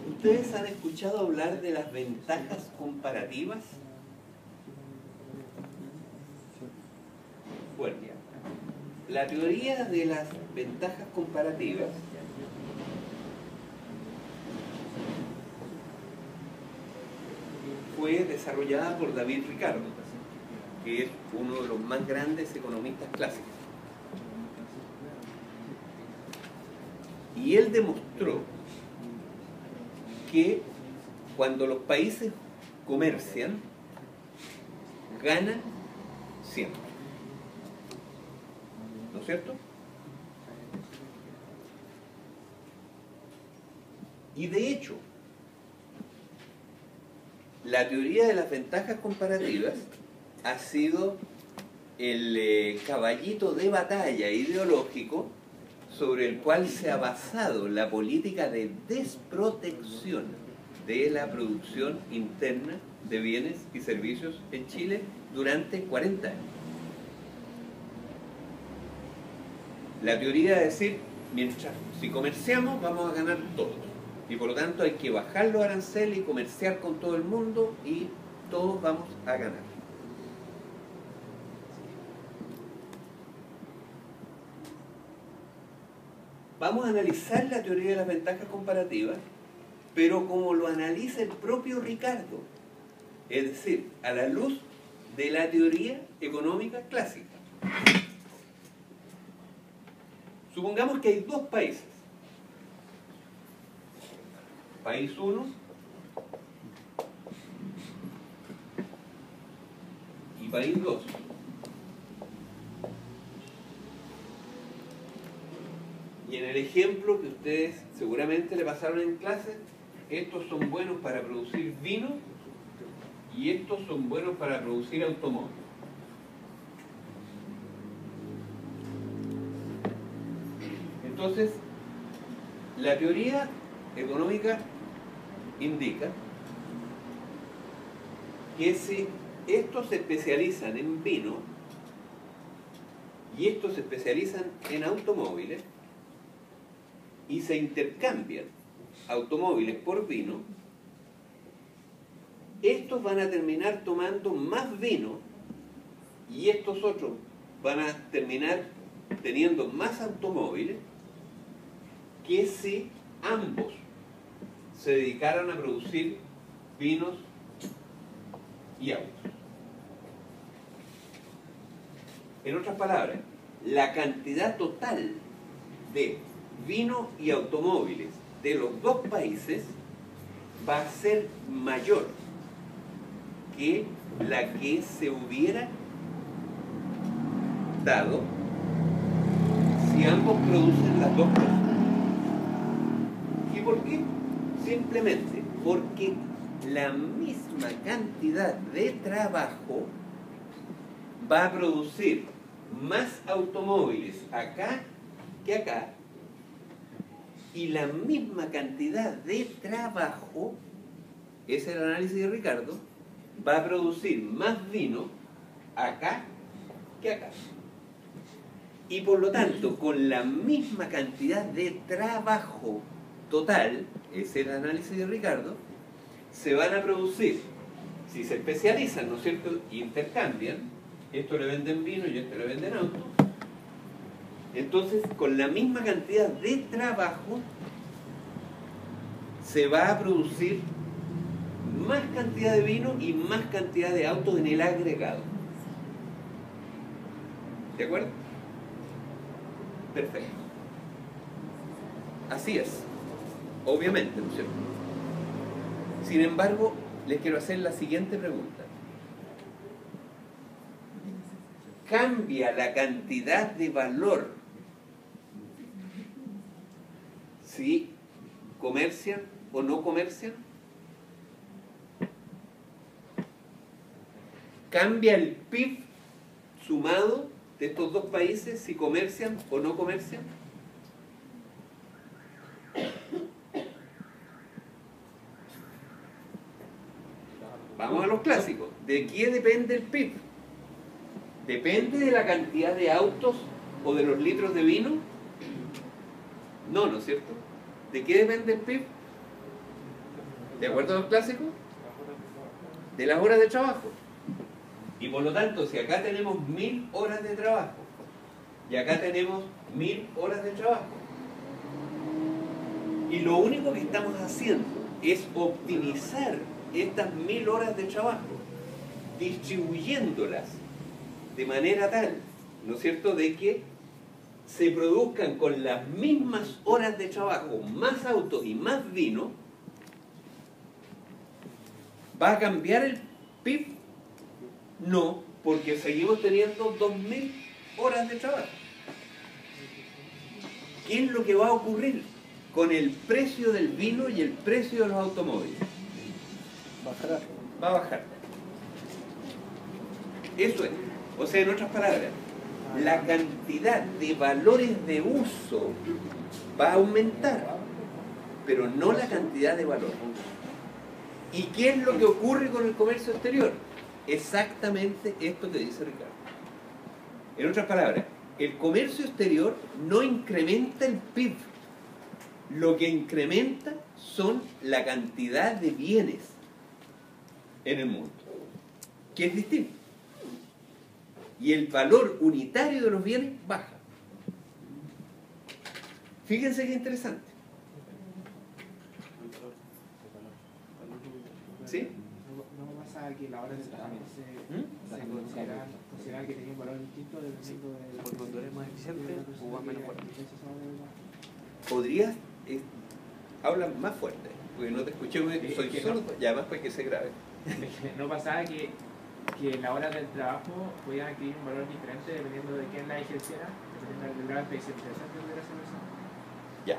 ¿Ustedes han escuchado hablar de las ventajas comparativas? Bueno, la teoría de las ventajas comparativas fue desarrollada por David Ricardo que es uno de los más grandes economistas clásicos. Y él demostró que cuando los países comercian, ganan siempre. ¿No es cierto? Y de hecho, la teoría de las ventajas comparativas ha sido el caballito de batalla ideológico sobre el cual se ha basado la política de desprotección de la producción interna de bienes y servicios en Chile durante 40 años. La teoría de decir, si comerciamos vamos a ganar todos, y por lo tanto hay que bajar los aranceles y comerciar con todo el mundo y todos vamos a ganar. Vamos a analizar la teoría de las ventajas comparativas, pero como lo analiza el propio Ricardo, es decir, a la luz de la teoría económica clásica. Supongamos que hay dos países. País 1 y país 2. Y en el ejemplo que ustedes seguramente le pasaron en clase, estos son buenos para producir vino y estos son buenos para producir automóviles. Entonces, la teoría económica indica que si estos se especializan en vino y estos se especializan en automóviles y se intercambian automóviles por vino, estos van a terminar tomando más vino y estos otros van a terminar teniendo más automóviles que si ambos se dedicaran a producir vinos y autos. En otras palabras, la cantidad total de vino y automóviles de los dos países va a ser mayor que la que se hubiera dado si ambos producen las dos cosas. ¿Y por qué? Simplemente porque la misma cantidad de trabajo va a producir más automóviles acá que acá, y la misma cantidad de trabajo, ese es el análisis de Ricardo, va a producir más vino acá que acá. Y por lo tanto, con la misma cantidad de trabajo total, ese es el análisis de Ricardo, se van a producir, si se especializan, ¿no es cierto?, intercambian, esto le venden vino y esto le venden auto, entonces con la misma cantidad de trabajo se va a producir más cantidad de vino y más cantidad de autos en el agregado. ¿De acuerdo? Perfecto. Así es. Obviamente, ¿no es cierto? Sin embargo, les quiero hacer la siguiente pregunta. ¿Cambia la cantidad de valor si comercian o no comercian? ¿Cambia el PIB sumado de estos dos países si comercian o no comercian? Vamos a los clásicos. ¿De qué depende el PIB? ¿Depende de la cantidad de autos o de los litros de vino? No, ¿no es cierto? ¿De qué depende el PIB? ¿De acuerdo a los clásicos? De las horas de trabajo. Y por lo tanto, si acá tenemos 1000 horas de trabajo y acá tenemos 1000 horas de trabajo, y lo único que estamos haciendo es optimizar estas 1000 horas de trabajo, distribuyéndolas de manera tal, ¿no es cierto?, de que se produzcan con las mismas horas de trabajo más autos y más vino, ¿va a cambiar el PIB? No, porque seguimos teniendo 2.000 horas de trabajo. ¿Qué es lo que va a ocurrir con el precio del vino y el precio de los automóviles? Bajará. Va a bajar. Eso es. O sea, en otras palabras, la cantidad de valores de uso va a aumentar, pero no la cantidad de valor. ¿Y qué es lo que ocurre con el comercio exterior? Exactamente esto que dice Ricardo. En otras palabras, el comercio exterior no incrementa el PIB. Lo que incrementa son la cantidad de bienes en el mundo, que es distinto. Y el valor unitario de los bienes baja. Fíjense qué interesante. ¿Sí? No pasa que la hora de trabajo se considera que tenía un valor distinto dependiendo de... Por cuando eres más eficiente o vas menos fuerte. ¿Podrías habla más fuerte? Porque no te escuché, soy sordo, y además pues que se grabe. No pasaba que la hora del trabajo podía adquirir un valor diferente dependiendo de quién la ejerciera, dependiendo del grado de especialización que tuviera esa persona. Ya.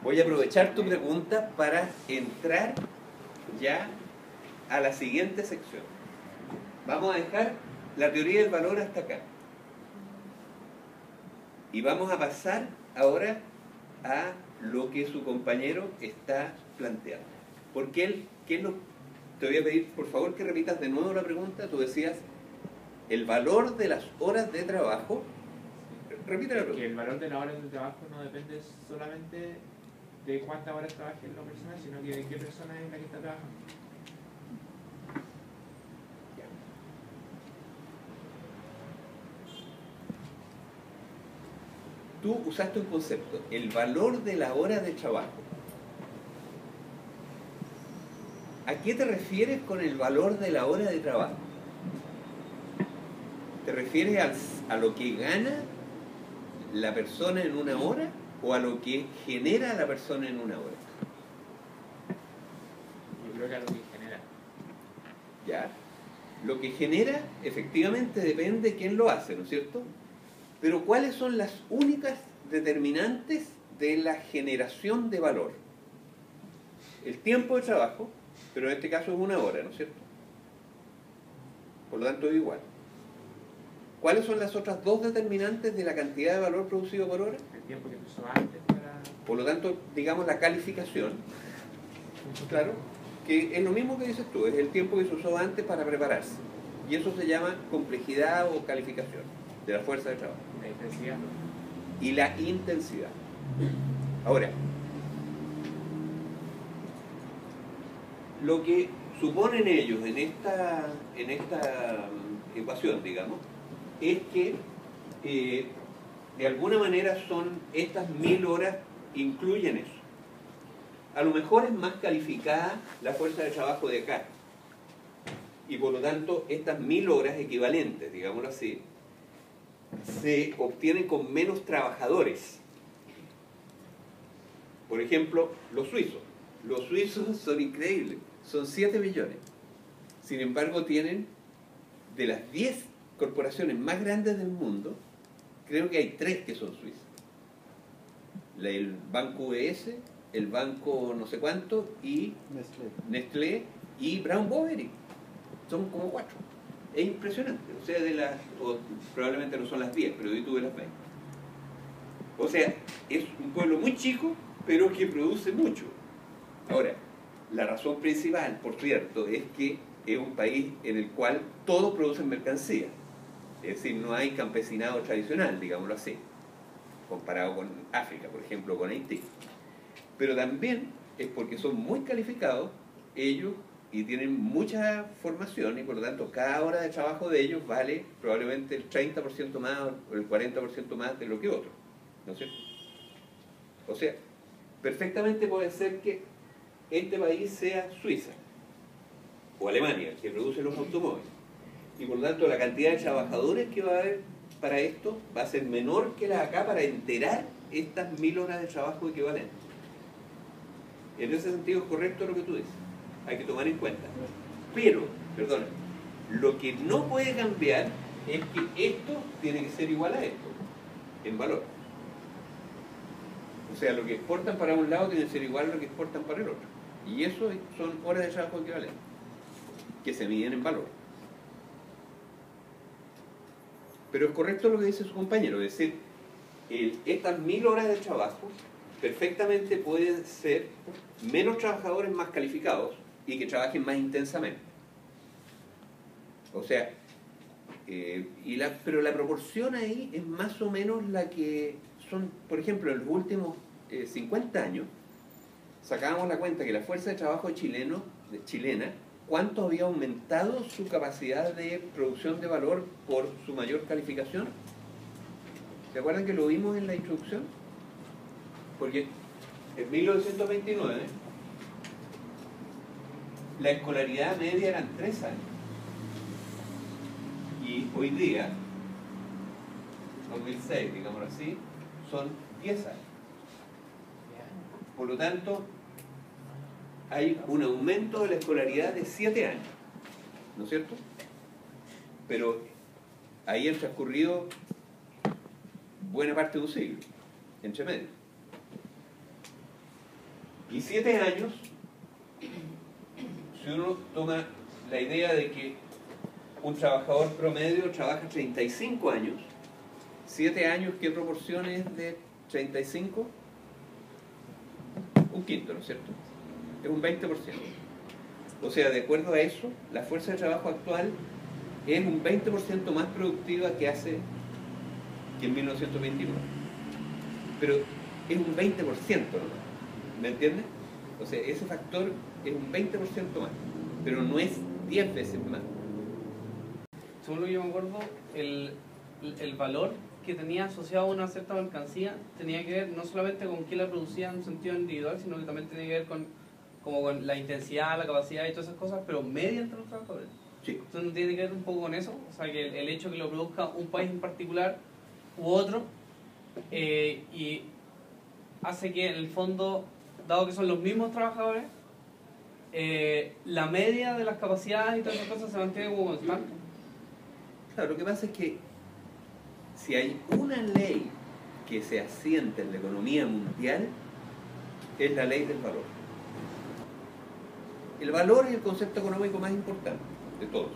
Voy a aprovechar tu pregunta para entrar ya a la siguiente sección. Vamos a dejar la teoría del valor hasta acá. Y vamos a pasar ahora a lo que su compañero está planteando. Porque él, te voy a pedir por favor que repitas de nuevo la pregunta. Tú decías, el valor de las horas de trabajo. Repite la pregunta. Que el valor de las horas de trabajo no depende solamente de cuántas horas trabaje la persona, sino que de qué persona es la que está trabajando. Tú usaste un concepto, el valor de la hora de trabajo. ¿A qué te refieres con el valor de la hora de trabajo? ¿Te refieres a lo que gana la persona en una hora o a lo que genera la persona en una hora? Yo creo que a lo que genera. ¿Ya? Lo que genera efectivamente depende de quién lo hace, ¿no es cierto? Pero ¿cuáles son las únicas determinantes de la generación de valor? El tiempo de trabajo, pero en este caso es una hora, ¿no es cierto? Por lo tanto es igual. ¿Cuáles son las otras dos determinantes de la cantidad de valor producido por hora? El tiempo que se usó antes para... Por lo tanto, digamos la calificación, claro, que es lo mismo que dices tú, es el tiempo que se usó antes para prepararse. Y eso se llama complejidad o calificación de la fuerza de trabajo. La intensidad. Y la intensidad. Ahora, lo que suponen ellos en esta ecuación, digamos, es que de alguna manera son estas 1000 horas, incluyen eso. A lo mejor es más calificada la fuerza de trabajo de acá. Y por lo tanto, estas 1000 horas equivalentes, digámoslo así, se obtienen con menos trabajadores. Por ejemplo, los suizos. Los suizos son increíbles, son 7 millones. Sin embargo, tienen de las 10 corporaciones más grandes del mundo, creo que hay 3 que son suizas. El Banco UBS, el Banco no sé cuánto, y Nestlé y Brown Boveri. Son como 4. Es impresionante. O sea, probablemente no son las 10, pero yo tuve las 20. O sea, es un pueblo muy chico, pero que produce mucho. Ahora, la razón principal, por cierto, es que es un país en el cual todos producen mercancía. Es decir, no hay campesinado tradicional, digámoslo así, comparado con África, por ejemplo, con Haití. Pero también es porque son muy calificados ellos y tienen mucha formación y por lo tanto cada hora de trabajo de ellos vale probablemente el 30% más o el 40% más de lo que otros, ¿no es cierto? O sea, perfectamente puede ser que este país sea Suiza o Alemania, que produce los automóviles, y por lo tanto la cantidad de trabajadores que va a haber para esto va a ser menor que la de acá para enterar estas 1000 horas de trabajo equivalentes. En ese sentido es correcto lo que tú dices, hay que tomar en cuenta. Pero, perdona, lo que no puede cambiar es que esto tiene que ser igual a esto, en valor. O sea, lo que exportan para un lado tiene que ser igual a lo que exportan para el otro. Y eso son horas de trabajo equivalentes, que se miden en valor. Pero es correcto lo que dice su compañero, es decir, estas 1000 horas de trabajo perfectamente pueden ser menos trabajadores más calificados y que trabajen más intensamente. O sea, pero la proporción ahí es más o menos la que son, por ejemplo, en los últimos 50 años, sacábamos la cuenta que la fuerza de trabajo chilena, ¿cuánto había aumentado su capacidad de producción de valor por su mayor calificación? ¿Se acuerdan que lo vimos en la introducción? Porque en 1929 la escolaridad media eran 3 años. Y hoy día, 2006, digámoslo así, son 10 años. Por lo tanto, hay un aumento de la escolaridad de 7 años, ¿no es cierto? Pero ahí han transcurrido buena parte de un siglo, entre medio. Y 7 años, si uno toma la idea de que un trabajador promedio trabaja 35 años, 7 años, ¿qué proporción es de 35? Un quinto, ¿no es cierto? Es un 20%. O sea, de acuerdo a eso, la fuerza de trabajo actual es un 20% más productiva que en 1929. Pero es un 20%, ¿no? ¿Me entiendes? O sea, ese factor es un 20% más, pero no es 10 veces más. Según lo que yo me acuerdo, el valor que tenía asociado a una cierta mercancía tenía que ver no solamente con quién la producía en un sentido individual, sino que también tenía que ver con la intensidad, la capacidad y todas esas cosas, pero media entre los trabajadores. Sí. Entonces no tiene que ver un poco con eso, o sea que el hecho que lo produzca un país en particular u otro, y hace que en el fondo, dado que son los mismos trabajadores, la media de las capacidades y todas esas cosas se mantiene como constante. Claro, lo que pasa es que si hay una ley que se asienta en la economía mundial, es la ley del valor. El valor es el concepto económico más importante de todos.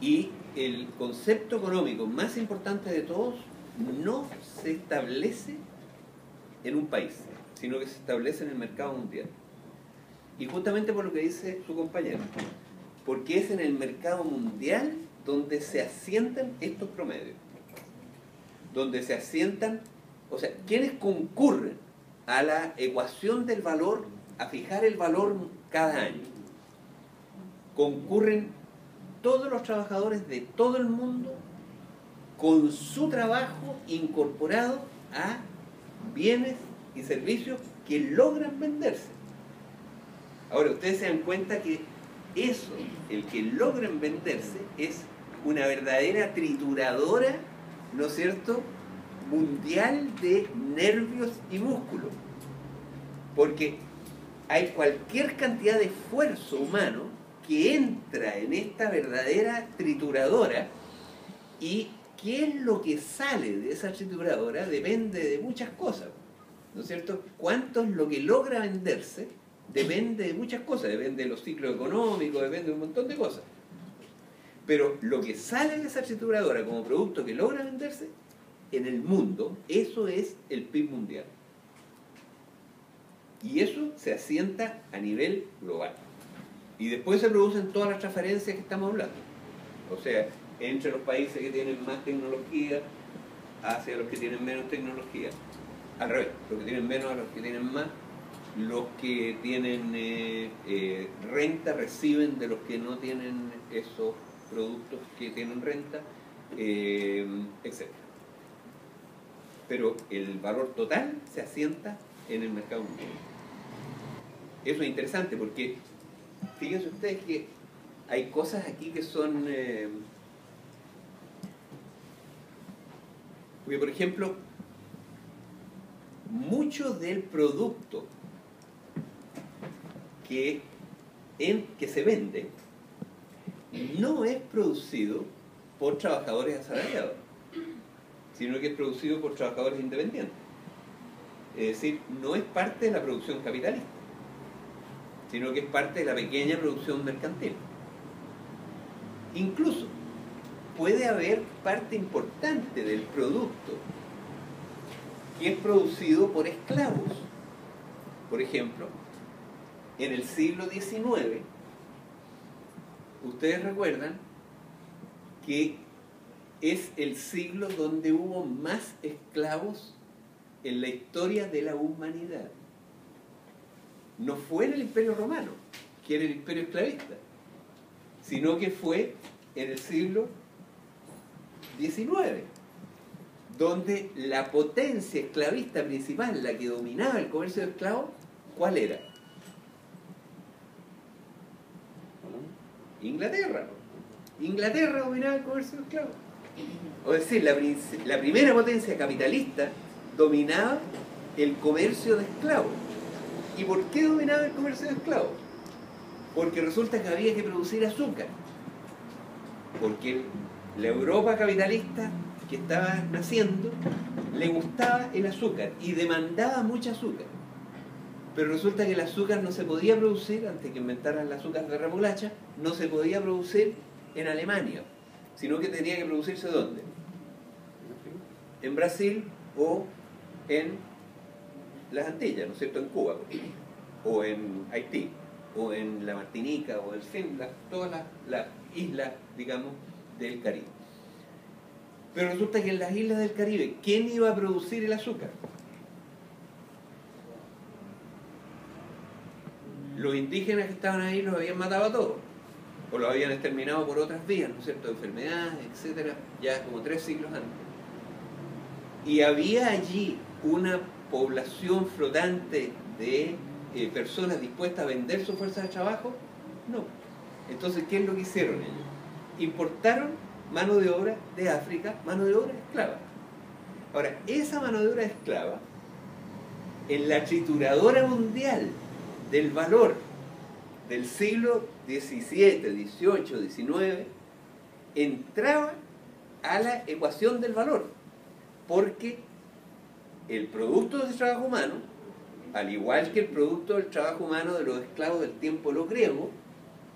Y el concepto económico más importante de todos no se establece en un país, sino que se establece en el mercado mundial. Y justamente por lo que dice su compañero, porque es en el mercado mundial donde se asientan estos promedios, donde se asientan, o sea, quienes concurren a la ecuación del valor, a fijar el valor cada año. Concurren todos los trabajadores de todo el mundo con su trabajo incorporado a bienes y servicios que logran venderse. Ahora, ustedes se dan cuenta que eso, el que logran venderse, es una verdadera trituradora, ¿no es cierto?, mundial de nervios y músculos. Porque hay cualquier cantidad de esfuerzo humano que entra en esta verdadera trituradora, y qué es lo que sale de esa trituradora depende de muchas cosas, ¿no es cierto? Cuánto es lo que logra venderse depende de muchas cosas, depende de los ciclos económicos, depende de un montón de cosas. Pero lo que sale de esa trituradora como producto que logra venderse en el mundo, eso es el PIB mundial. Y eso se asienta a nivel global. Y después se producen todas las transferencias que estamos hablando. O sea, entre los países que tienen más tecnología hacia los que tienen menos tecnología. Al revés, los que tienen menos a los que tienen más. Los que tienen renta reciben de los que no tienen esos productos que tienen renta, etc. Pero el valor total se asienta en el mercado mundial. Eso es interesante porque fíjense ustedes que hay cosas aquí que son... porque, por ejemplo, mucho del producto que se vende no es producido por trabajadores asalariados, sino que es producido por trabajadores independientes. Es decir, no es parte de la producción capitalista, sino que es parte de la pequeña producción mercantil. Incluso puede haber parte importante del producto que es producido por esclavos. Por ejemplo, en el siglo XIX, ustedes recuerdan que es el siglo donde hubo más esclavos en la historia de la humanidad. No fue en el Imperio Romano, que era el imperio esclavista, sino que fue en el siglo XIX, donde la potencia esclavista principal, la que dominaba el comercio de esclavos, ¿cuál era? Inglaterra. Inglaterra dominaba el comercio de esclavos. O decir, la primera potencia capitalista dominaba el comercio de esclavos. ¿Y por qué dominaba el comercio de esclavos? Porque resulta que había que producir azúcar. Porque la Europa capitalista que estaba naciendo le gustaba el azúcar y demandaba mucho azúcar. Pero resulta que el azúcar no se podía producir, antes que inventaran el azúcar de remolacha, no se podía producir en Alemania, sino que tenía que producirse ¿dónde? En Brasil o en las Antillas, ¿no es cierto? En Cuba, por ejemplo, o en Haití, o en la Martinica, o en fin, todas las islas, digamos, del Caribe. Pero resulta que en las islas del Caribe, ¿quién iba a producir el azúcar? Los indígenas que estaban ahí los habían matado a todos, o los habían exterminado por otras vías, ¿no es cierto?, enfermedades, etcétera, ya como 3 siglos antes. Y había allí una población flotante de personas dispuestas a vender su fuerza de trabajo. No. Entonces, ¿qué es lo que hicieron ellos? Importaron mano de obra de África, mano de obra esclava. Ahora, esa mano de obra esclava, en la trituradora mundial del valor del siglo XVII, XVIII, XIX, entraba a la ecuación del valor, porque el producto del trabajo humano, al igual que el producto del trabajo humano de los esclavos del tiempo de los griegos,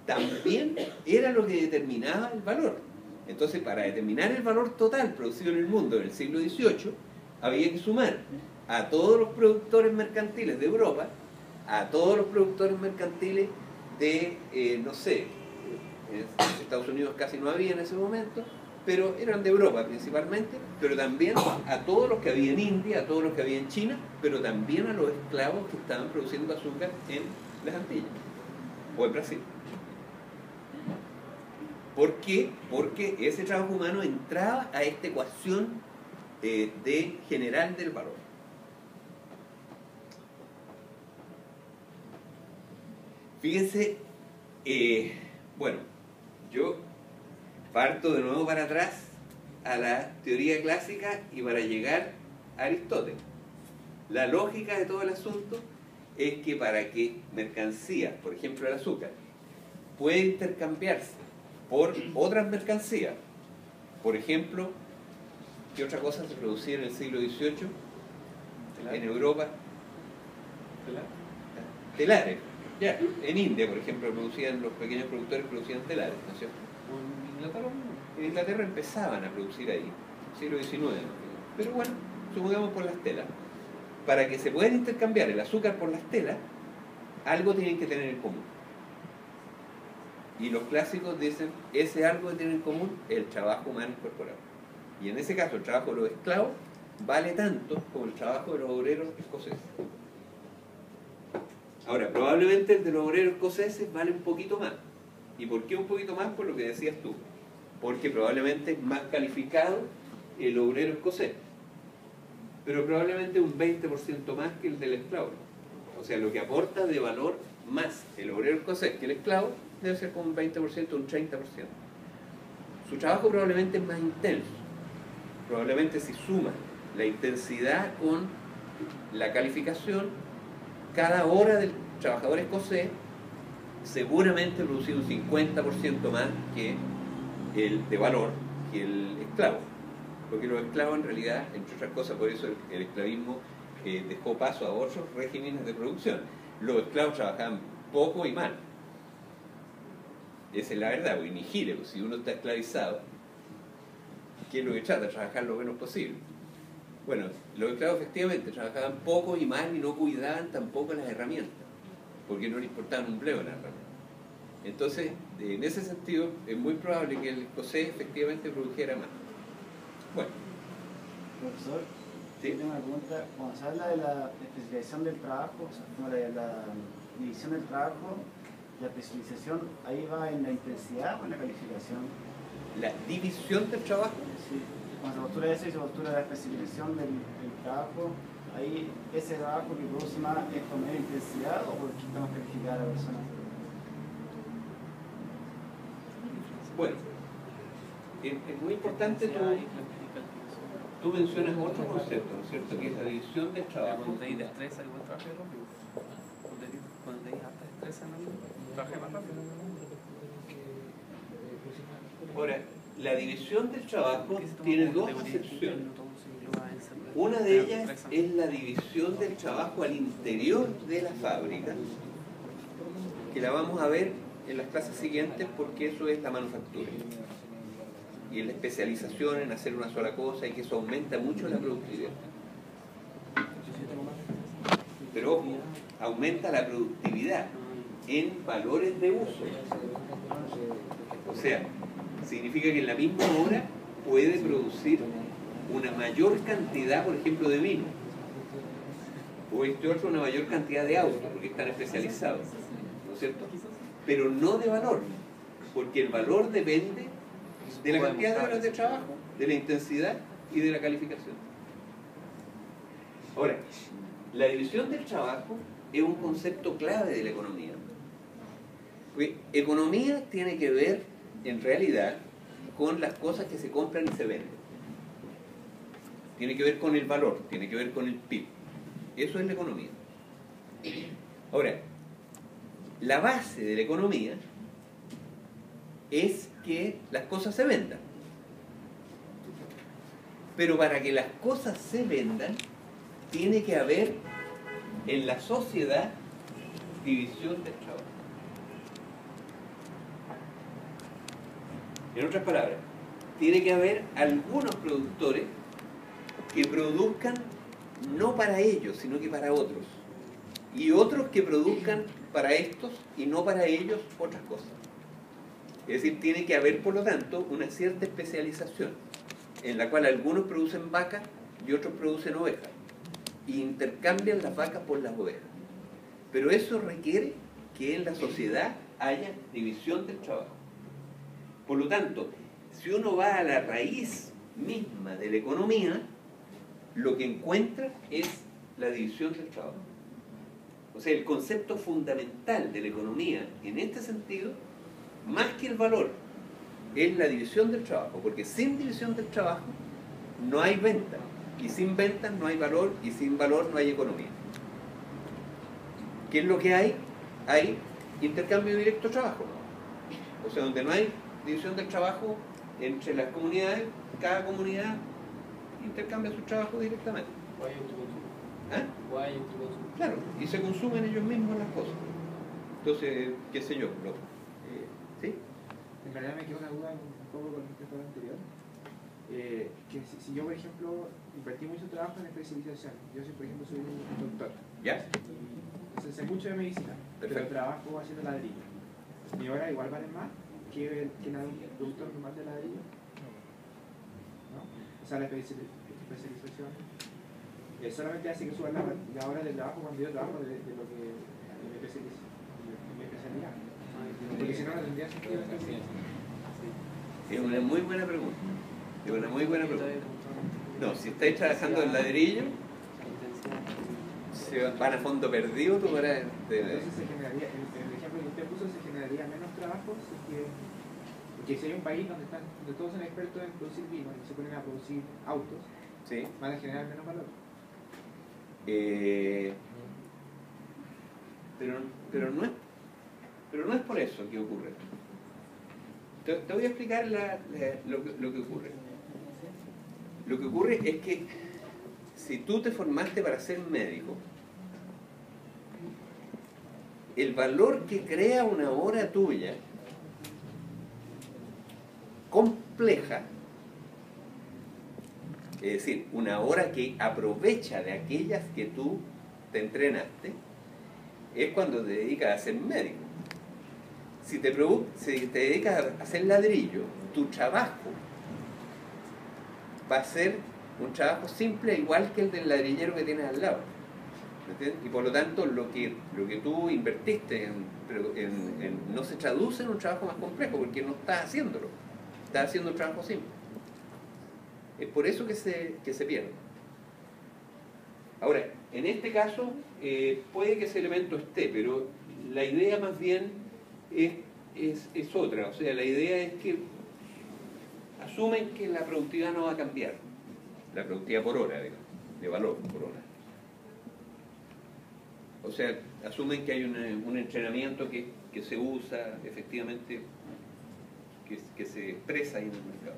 también era lo que determinaba el valor. Entonces, para determinar el valor total producido en el mundo en el siglo XVIII, había que sumar a todos los productores mercantiles de Europa, a todos los productores mercantiles de, no sé, en Estados Unidos casi no había en ese momento, pero eran de Europa principalmente, pero también a todos los que había en India, a todos los que había en China, pero también a los esclavos que estaban produciendo azúcar en las Antillas o en Brasil. ¿Por qué? Porque ese trabajo humano entraba a esta ecuación de general del valor. Fíjense, bueno, yo parto de nuevo para atrás a la teoría clásica y para llegar a Aristóteles. La lógica de todo el asunto es que para que mercancías, por ejemplo el azúcar, pueda intercambiarse por otras mercancías, por ejemplo, ¿qué otra cosa se producía en el siglo XVIII en Europa? Telares. Ya, en India, por ejemplo, los pequeños productores producían telares, ¿no es cierto? En Inglaterra empezaban a producir ahí, siglo XIX, ¿no? Pero bueno, supongamos por las telas. Para que se puedan intercambiar el azúcar por las telas, algo tienen que tener en común. Y los clásicos dicen, ese algo que tienen en común es el trabajo humano incorporado. Y en ese caso, el trabajo de los esclavos vale tanto como el trabajo de los obreros escoceses. Ahora, probablemente el de los obreros escoceses vale un poquito más. ¿Y por qué un poquito más? Por lo que decías tú. Porque probablemente es más calificado el obrero escocés. Pero probablemente un 20% más que el del esclavo. O sea, lo que aporta de valor más el obrero escocés que el esclavo debe ser como un 20%, un 30%. Su trabajo probablemente es más intenso. Probablemente si suma la intensidad con la calificación, cada hora del trabajador escocés seguramente produce un 50% más que el de valor que el esclavo. Porque los esclavos en realidad, entre otras cosas, por eso el esclavismo dejó paso a otros regímenes de producción. Los esclavos trabajaban poco y mal. Esa es la verdad, porque ni gire, pues, si uno está esclavizado, ¿qué es lo que trata? Trabajar lo menos posible. Bueno, los esclavos efectivamente trabajaban poco y mal y no cuidaban tampoco las herramientas, porque no les importaban un bledo las herramientas. Entonces, en ese sentido, es muy probable que el escocés efectivamente produjera más. Bueno. Profesor, ¿sí? tengo una pregunta. Cuando se habla de la especialización del trabajo, o sea, como la división del trabajo, la especialización, ¿ahí va en la intensidad o en la calificación? La división del trabajo. Sí. Cuando se postura eso y se postura la especialización del trabajo, ahí ese trabajo que produce más es con menor intensidad o porque estamos calificando a la persona. Bueno, es muy importante tú mencionas otro concepto, ¿no es cierto? Que es la división del trabajo. Cuando hay destreza, igual trabaja rápido. Cuando hay alta destreza, no trabaja más rápido. Ahora, la división del trabajo tiene dos acepciones. Una de ellas es la división del trabajo al interior de la fábrica, que la vamos a ver en las clases siguientes porque eso es la manufactura. Y es la especialización en hacer una sola cosa y que eso aumenta mucho la productividad. Pero ojo, aumenta la productividad en valores de uso. O sea, significa que en la misma hora puede producir una mayor cantidad, por ejemplo, de vino. O este otro, una mayor cantidad de autos, porque están especializados. ¿No es cierto? Pero no de valor, porque el valor depende de la cantidad de horas de trabajo, de la intensidad y de la calificación. Ahora, la división del trabajo es un concepto clave de la economía. Porque economía tiene que ver, en realidad, con las cosas que se compran y se venden. Tiene que ver con el valor, tiene que ver con el PIB. Eso es la economía. Ahora, la base de la economía es que las cosas se vendan. Pero para que las cosas se vendan, tiene que haber en la sociedad división del trabajo. En otras palabras, tiene que haber algunos productores que produzcan no para ellos, sino que para otros. Y otros que produzcan para estos y no para ellos otras cosas. Es decir, tiene que haber, por lo tanto, una cierta especialización en la cual algunos producen vacas y otros producen ovejas. Y intercambian las vacas por las ovejas. Pero eso requiere que en la sociedad haya división del trabajo. Por lo tanto, si uno va a la raíz misma de la economía, lo que encuentra es la división del trabajo. O sea, el concepto fundamental de la economía en este sentido, más que el valor, es la división del trabajo, porque sin división del trabajo no hay venta, y sin ventas no hay valor, y sin valor no hay economía. ¿Qué es lo que hay? Hay intercambio directo de trabajo. O sea, donde no hay división del trabajo entre las comunidades, cada comunidad intercambia su trabajo directamente. O hay autoconsumo. ¿Ah? O hay autoconsumo. Claro, y se consumen ellos mismos las cosas. Entonces, qué sé yo, ¿sí? En realidad me queda una duda un poco con respecto a lo anterior. Que si yo, por ejemplo, invertí mucho trabajo en especialización, yo soy, por ejemplo, soy un doctor. ¿Ya? Entonces sé mucho de medicina, pero Perfecto. trabajo haciendo ladrillo. ¿Mi hora igual vale más que la de un productor normal de ladrillo? ¿No? O sea, la especialización solamente hace que suba la hora de trabajo cuando yo trabajo de lo que me especializo, en mi especialidad. Porque si no, no tendría sentido. Es una muy buena pregunta. Es una muy buena pregunta. No, si estáis trabajando en ladrillo, se van a fondo perdido, tú para... Entonces se generaría, el ejemplo que usted puso, se generaría menos trabajos porque si hay un país donde todos son expertos en producir vino y se ponen a producir autos, ¿Sí? van a generar menos valor. Pero no es por eso que ocurre. Te voy a explicar lo que ocurre. Lo que ocurre es que si tú te formaste para ser médico, el valor que crea una hora tuya compleja, es decir, una hora que aprovecha de aquellas que tú te entrenaste, es cuando te dedicas a ser médico. Si te dedicas a hacer ladrillo, tu trabajo va a ser un trabajo simple igual que el del ladrillero que tienes al lado. ¿Me entiendes? Y por lo tanto lo que tú invertiste no se traduce en un trabajo más complejo porque no estás haciéndolo, estás haciendo un trabajo simple. Es por eso que se pierde. Ahora, en este caso puede que ese elemento esté, pero la idea más bien es otra. O sea, la idea es que asumen que la productividad no va a cambiar, la productividad por hora, digamos, de valor por hora. O sea, asumen que hay un entrenamiento que se usa efectivamente, que se expresa ahí en el mercado.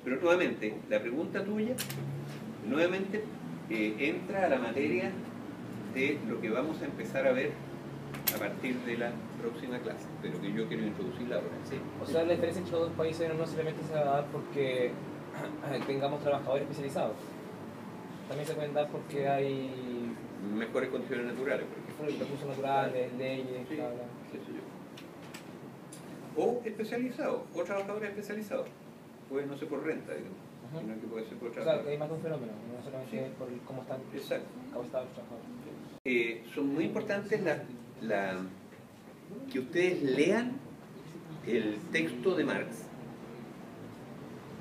Pero nuevamente, la pregunta tuya, nuevamente entra a la materia de lo que vamos a empezar a ver a partir de la próxima clase, pero que yo quiero introducirla ahora. ¿Sí? O sea, la diferencia entre los dos países no simplemente se va a dar porque tengamos trabajadores especializados. También se pueden dar porque hay mejores condiciones naturales, por ejemplo. recursos naturales, leyes, Sí, bla, bla. qué sé yo. O especializados, o trabajadores especializados. Pues no sé por renta, digamos, sino que puede ser por O sea, trabajadores. que hay más de un fenómeno, no solamente Sí. por cómo están Exacto. capacitados los trabajadores. Son muy importantes que ustedes lean el texto de Marx,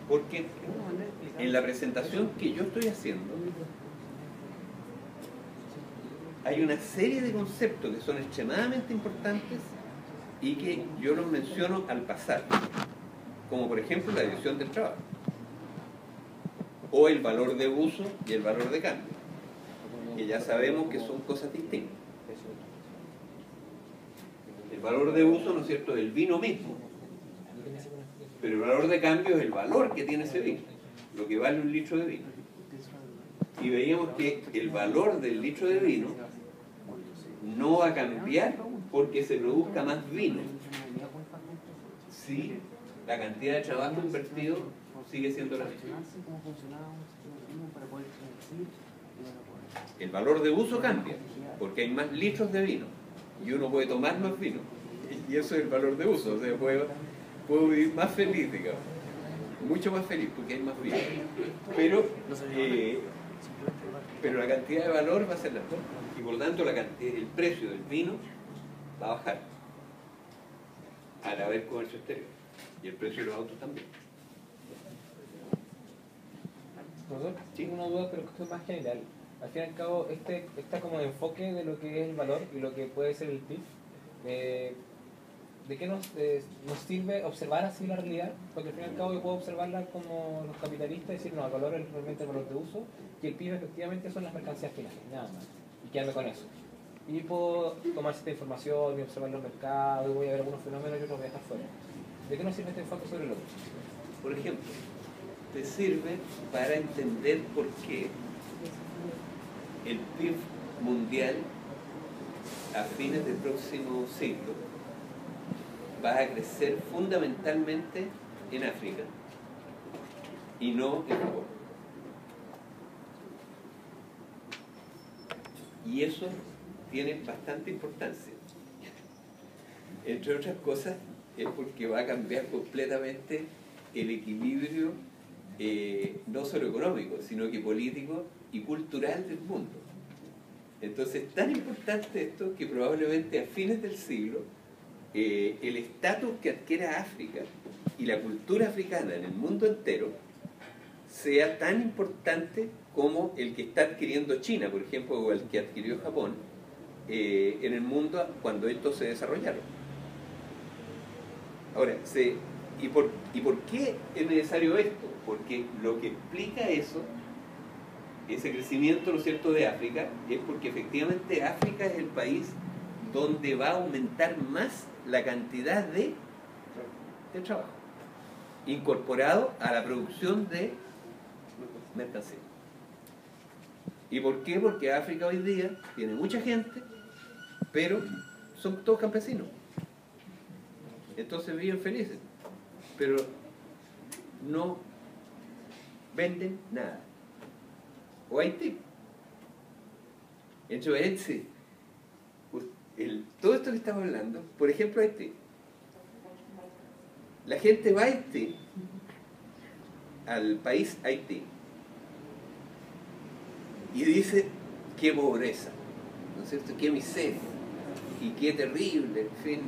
porque en la presentación que yo estoy haciendo hay una serie de conceptos que son extremadamente importantes y que yo los menciono al pasar, como por ejemplo la división del trabajo, o el valor de uso y el valor de cambio, que ya sabemos que son cosas distintas. El valor de uso, ¿no es cierto?, es el vino mismo, pero el valor de cambio es el valor que tiene ese vino, lo que vale un litro de vino. Y veíamos que el valor del litro de vino no va a cambiar porque se produzca más vino, si la cantidad de trabajo invertido sigue siendo la misma. El valor de uso cambia porque hay más litros de vino y uno puede tomar más vino, y eso es el valor de uso. O sea, puedo vivir más feliz, digamos, mucho más feliz porque hay más vino, pero la cantidad de valor va a ser la misma y por lo tanto el precio del vino va a bajar al haber comercio exterior, y el precio de los autos también. Profesor, Sí. tengo una duda, pero que es más general. Al fin y al cabo, está como enfoque de lo que es el valor y lo que puede ser el PIB. ¿De qué nos sirve observar así la realidad? Porque al fin y al cabo yo puedo observarla como los capitalistas y decir, no, el valor es realmente el valor de uso y el PIB efectivamente son las mercancías finales, nada más. Y quedarme con eso. Y puedo tomar esta información y observar los mercados, y voy a ver algunos fenómenos y otros voy a dejar fuera. ¿De qué nos sirve este enfoque sobre el otro? Por ejemplo, te sirve para entender por qué el PIB mundial a fines del próximo siglo va a crecer fundamentalmente en África y no en Japón. Y eso tiene bastante importancia. Entre otras cosas, es porque va a cambiar completamente el equilibrio, no solo económico, sino que político y cultural del mundo. Entonces, es tan importante esto que probablemente a fines del siglo el estatus que adquiera África y la cultura africana en el mundo entero sea tan importante como el que está adquiriendo China, por ejemplo, o el que adquirió Japón en el mundo cuando estos se desarrollaron. Ahora, ¿y por qué es necesario esto? Porque lo que explica eso, ese crecimiento, ¿no es cierto?, de África, es porque efectivamente África es el país donde va a aumentar más la cantidad de trabajo incorporado a la producción de mercancía. ¿Y por qué? Porque África hoy día tiene mucha gente, pero son todos campesinos. Entonces viven felices, pero no venden nada. O Haití. Entonces, todo esto que estamos hablando, por ejemplo, Haití. La gente va a Haití, al país Haití, y dice, qué pobreza, ¿no es cierto?, qué miseria, y qué terrible, en fin,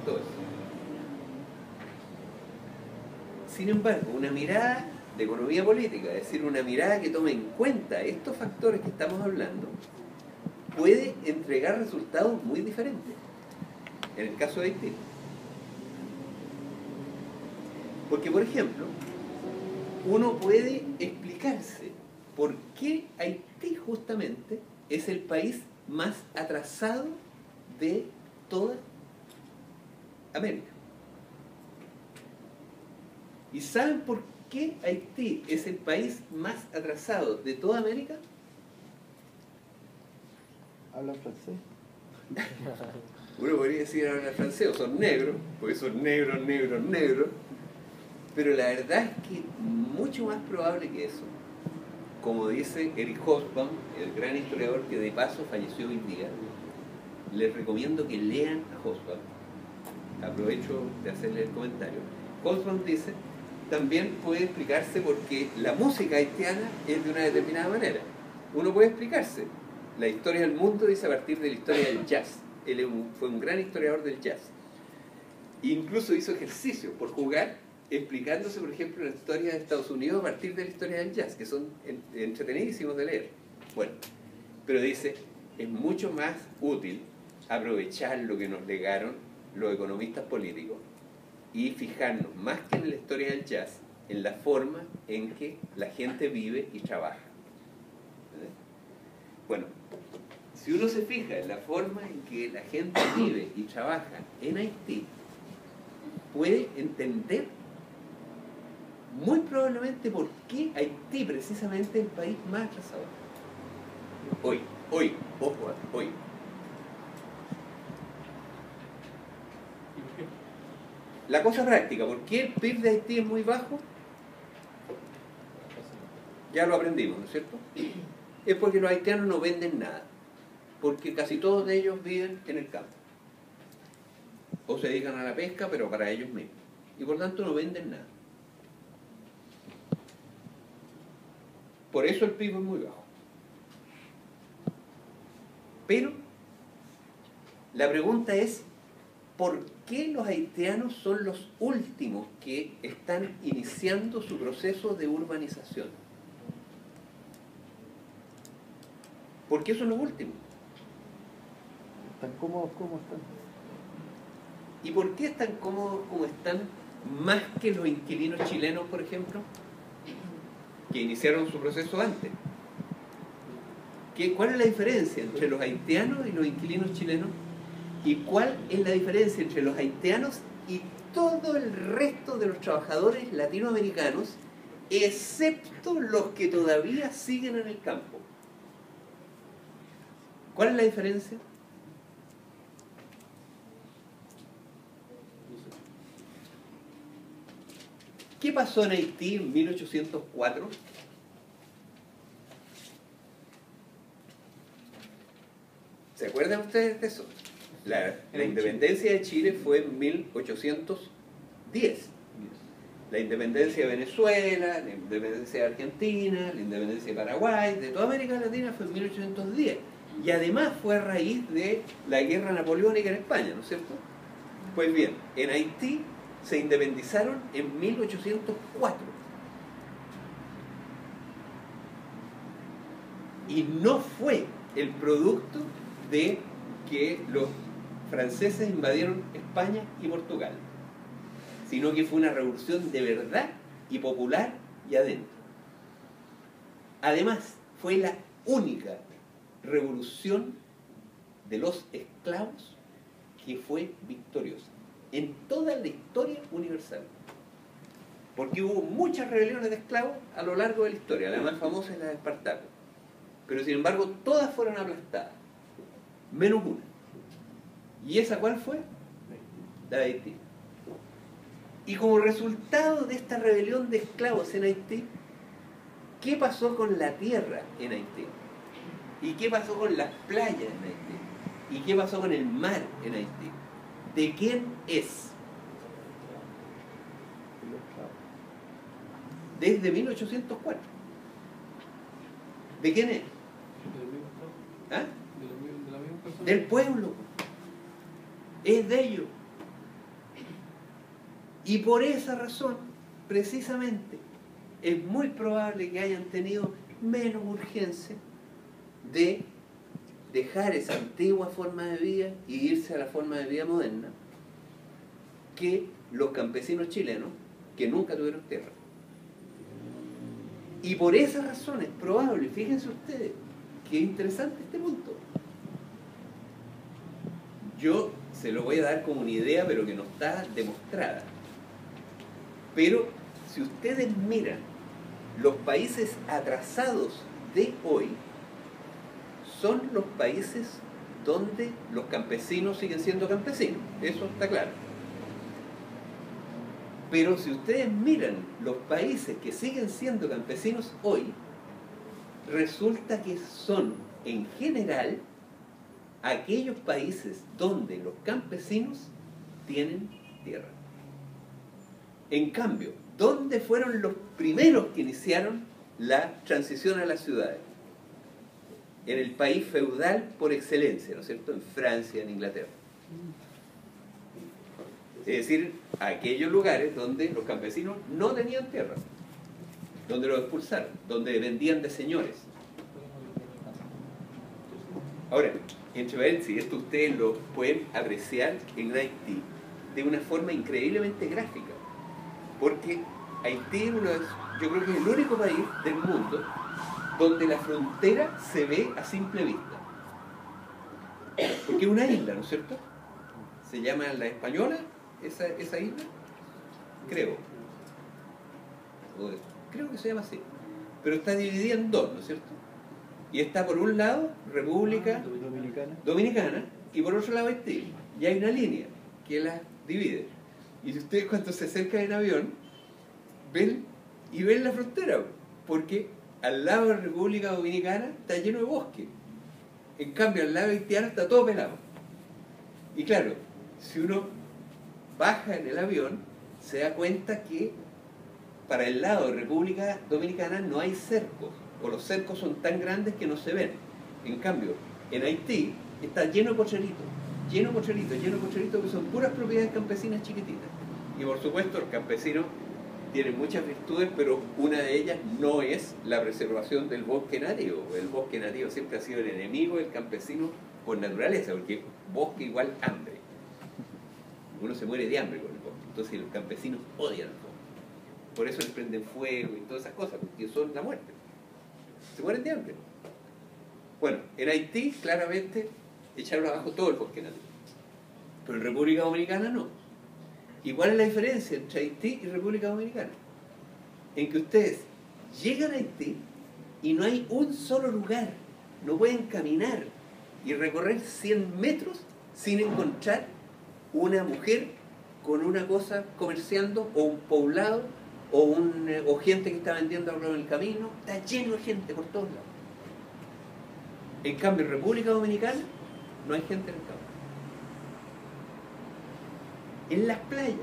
todo eso. Sin embargo, una mirada de economía política, es decir, una mirada que tome en cuenta estos factores que estamos hablando, puede entregar resultados muy diferentes. En el caso de Haití. Porque, por ejemplo, uno puede explicarse por qué Haití justamente es el país más atrasado de toda América. ¿Y saben por qué Haití es el país más atrasado de toda América? ¿Hablan francés? Uno podría decir hablan francés, o son negros, porque son negros, pero la verdad es que mucho más probable que eso, como dice Eric Hobsbawm, el gran historiador que de paso falleció hoy día, les recomiendo que lean a Hobsbawm. Aprovecho de hacerle el comentario. Hobsbawm dice, también puede explicarse porque la música haitiana es de una determinada manera. Uno puede explicarse. La historia del mundo dice a partir de la historia del jazz. Él fue un gran historiador del jazz. Incluso hizo ejercicios por jugar, explicándose, por ejemplo, la historia de Estados Unidos a partir de la historia del jazz, que son entretenidísimos de leer. Bueno, pero dice, es mucho más útil aprovechar lo que nos legaron los economistas políticos y fijarnos más que en la historia del jazz, en la forma en que la gente vive y trabaja. Bueno, si uno se fija en la forma en que la gente vive y trabaja en Haití, puede entender muy probablemente por qué Haití precisamente es el país más atrasado. Hoy, ojo, hoy. La cosa práctica, ¿por qué el PIB de Haití es muy bajo? Ya lo aprendimos, ¿no es cierto? Es porque los haitianos no venden nada, porque casi todos de ellos viven en el campo. O se dedican a la pesca, pero para ellos mismos. Y por tanto no venden nada. Por eso el PIB es muy bajo. Pero la pregunta es, ¿por qué los haitianos son los últimos que están iniciando su proceso de urbanización? ¿Por qué son los últimos? ¿Tan cómodos como están? ¿Y por qué están cómodos como están más que los inquilinos chilenos, por ejemplo, que iniciaron su proceso antes? ¿Cuál es la diferencia entre los haitianos y los inquilinos chilenos? ¿Y cuál es la diferencia entre los haitianos y todo el resto de los trabajadores latinoamericanos, excepto los que todavía siguen en el campo? ¿Cuál es la diferencia? ¿Qué pasó en Haití en 1804? ¿Se acuerdan ustedes de eso? La independencia de Chile fue en 1810. La independencia de Venezuela, la independencia de Argentina, la independencia de Paraguay, de toda América Latina fue en 1810. Y además fue a raíz de la guerra napoleónica en España, ¿no es cierto? Pues bien, en Haití se independizaron en 1804. Y no fue el producto de que los franceses invadieron España y Portugal, sino que fue una revolución de verdad y popular y adentro. Además, fue la única revolución de los esclavos que fue victoriosa en toda la historia universal. Porque hubo muchas rebeliones de esclavos a lo largo de la historia, la más famosa es la de Espartaco. Pero sin embargo, todas fueron aplastadas, menos una. ¿Y esa cuál fue? La de Haití. Y como resultado de esta rebelión de esclavos en Haití, ¿qué pasó con la tierra en Haití? ¿Y qué pasó con las playas en Haití? ¿Y qué pasó con el mar en Haití? ¿De quién es? Desde 1804. ¿De quién es? ¿Ah? Del pueblo. Es de ellos. Y por esa razón, precisamente, es muy probable que hayan tenido menos urgencia de dejar esa antigua forma de vida y irse a la forma de vida moderna que los campesinos chilenos que nunca tuvieron tierra. Y por esa razón es probable, fíjense ustedes, que es interesante este punto. Yo se lo voy a dar como una idea, pero que no está demostrada. Pero si ustedes miran los países atrasados de hoy, son los países donde los campesinos siguen siendo campesinos, eso está claro. Pero si ustedes miran los países que siguen siendo campesinos hoy, resulta que son en general aquellos países donde los campesinos tienen tierra. En cambio, ¿dónde fueron los primeros que iniciaron la transición a las ciudades? En el país feudal por excelencia, ¿no es cierto? En Francia, en Inglaterra. Es decir, aquellos lugares donde los campesinos no tenían tierra, donde los expulsaron, donde vendían de señores. Ahora, entre paréntesis, esto ustedes lo pueden apreciar en Haití de una forma increíblemente gráfica, porque Haití yo creo que es el único país del mundo donde la frontera se ve a simple vista. Porque es una isla, ¿no es cierto? Se llama la Española, esa isla, creo. Creo que se llama así. Pero está dividida en dos, ¿no es cierto? Y está por un lado República Dominicana y por otro lado Haití. Y hay una línea que las divide. Y si ustedes cuando se acercan en avión, ven la frontera, porque al lado de la República Dominicana está lleno de bosque. En cambio, al lado haitiano está todo pelado. Y claro, si uno baja en el avión, se da cuenta que para el lado de República Dominicana no hay cercos, o los cercos son tan grandes que no se ven. En cambio, en Haití está lleno de pocheritos, que son puras propiedades campesinas chiquititas. Y por supuesto, los campesinos tienen muchas virtudes, pero una de ellas no es la preservación del bosque nativo. El bosque nativo siempre ha sido el enemigo del campesino por naturaleza, porque bosque igual hambre. Uno se muere de hambre con el bosque. Entonces los campesinos odian el bosque. Por eso les prenden fuego y todas esas cosas, porque son la muerte. Se mueren de hambre. Bueno, en Haití claramente echaron abajo todo el bosque nativo. Pero en República Dominicana no. ¿Y cuál es la diferencia entre Haití y República Dominicana? En que ustedes llegan a Haití y no hay un solo lugar, no pueden caminar y recorrer 100 metros sin encontrar una mujer con una cosa comerciando, o un poblado, o gente que está vendiendo algo en el camino. Está lleno de gente por todos lados. En cambio, en República Dominicana no hay gente en el campo. En las playas,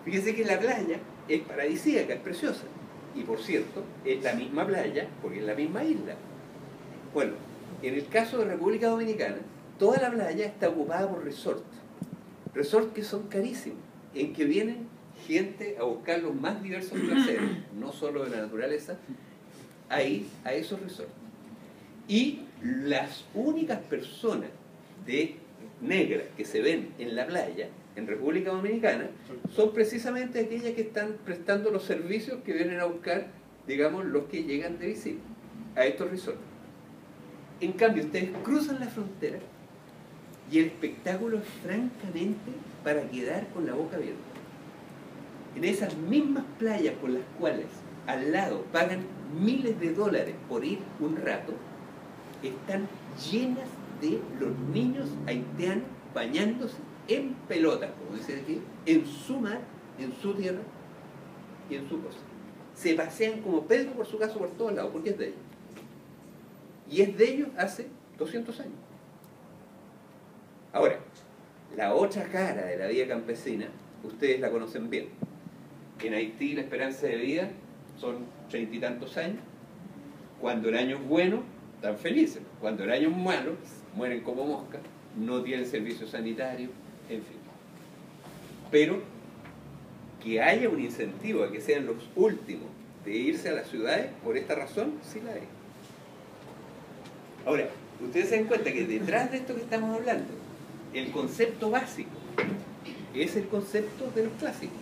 fíjense que la playa es paradisíaca, es preciosa, y por cierto, es la misma playa porque es la misma isla. Bueno, en el caso de República Dominicana, toda la playa está ocupada por resorts que son carísimos, en que vienen gente a buscar los más diversos placeres, no solo de la naturaleza, ahí, a esos resorts. Y las únicas personas de negras que se ven en la playa, en República Dominicana, son precisamente aquellas que están prestando los servicios que vienen a buscar, digamos, los que llegan de visita a estos resorts. En cambio, ustedes cruzan la frontera y el espectáculo es francamente para quedar con la boca abierta. En esas mismas playas con las cuales al lado pagan miles de dólares por ir un rato, están llenas de los niños haitianos bañándose en pelotas, como dicen aquí, en su mar, en su tierra y en su cosa. Se pasean como Pedro por su casa por todos lados, porque es de ellos. Y es de ellos hace 200 años. Ahora, la otra cara de la vida campesina, ustedes la conocen bien. En Haití la esperanza de vida son 30 y tantos años. Cuando el año es bueno, están felices. Cuando el año es malo, mueren como moscas, no tienen servicio sanitario, en fin. Pero que haya un incentivo a que sean los últimos de irse a las ciudades, por esta razón, sí la hay. Ahora, ustedes se dan cuenta que detrás de esto que estamos hablando, el concepto básico es el concepto de los clásicos.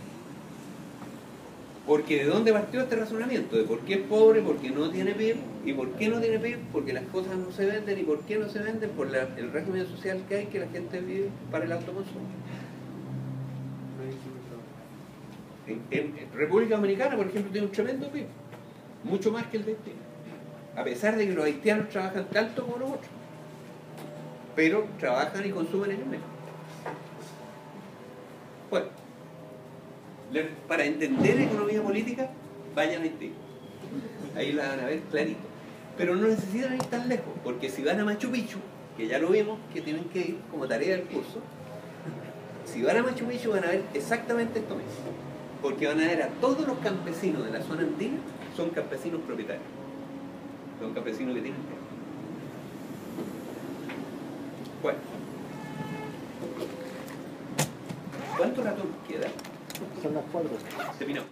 Porque ¿de dónde partió este razonamiento? De por qué es pobre, porque no tiene PIB, y por qué no tiene PIB, porque las cosas no se venden, y por qué no se venden, por el régimen social que hay, que la gente vive para el autoconsumo. En República Dominicana, por ejemplo, tiene un tremendo PIB, mucho más que el de Haití, a pesar de que los haitianos trabajan tanto como los otros, pero trabajan y consumen ellos mismos. Bueno, para entender economía política, vayan a Haití. Ahí la van a ver clarito. Pero no necesitan ir tan lejos, porque si van a Machu Picchu, que ya lo vimos, que tienen que ir como tarea del curso, si van a Machu Picchu van a ver exactamente esto mismo. Porque van a ver a todos los campesinos de la zona andina, son campesinos propietarios. Son campesinos que tienen tierra. Bueno. ¿Cuánto rato nos queda? Son las 4. Terminamos.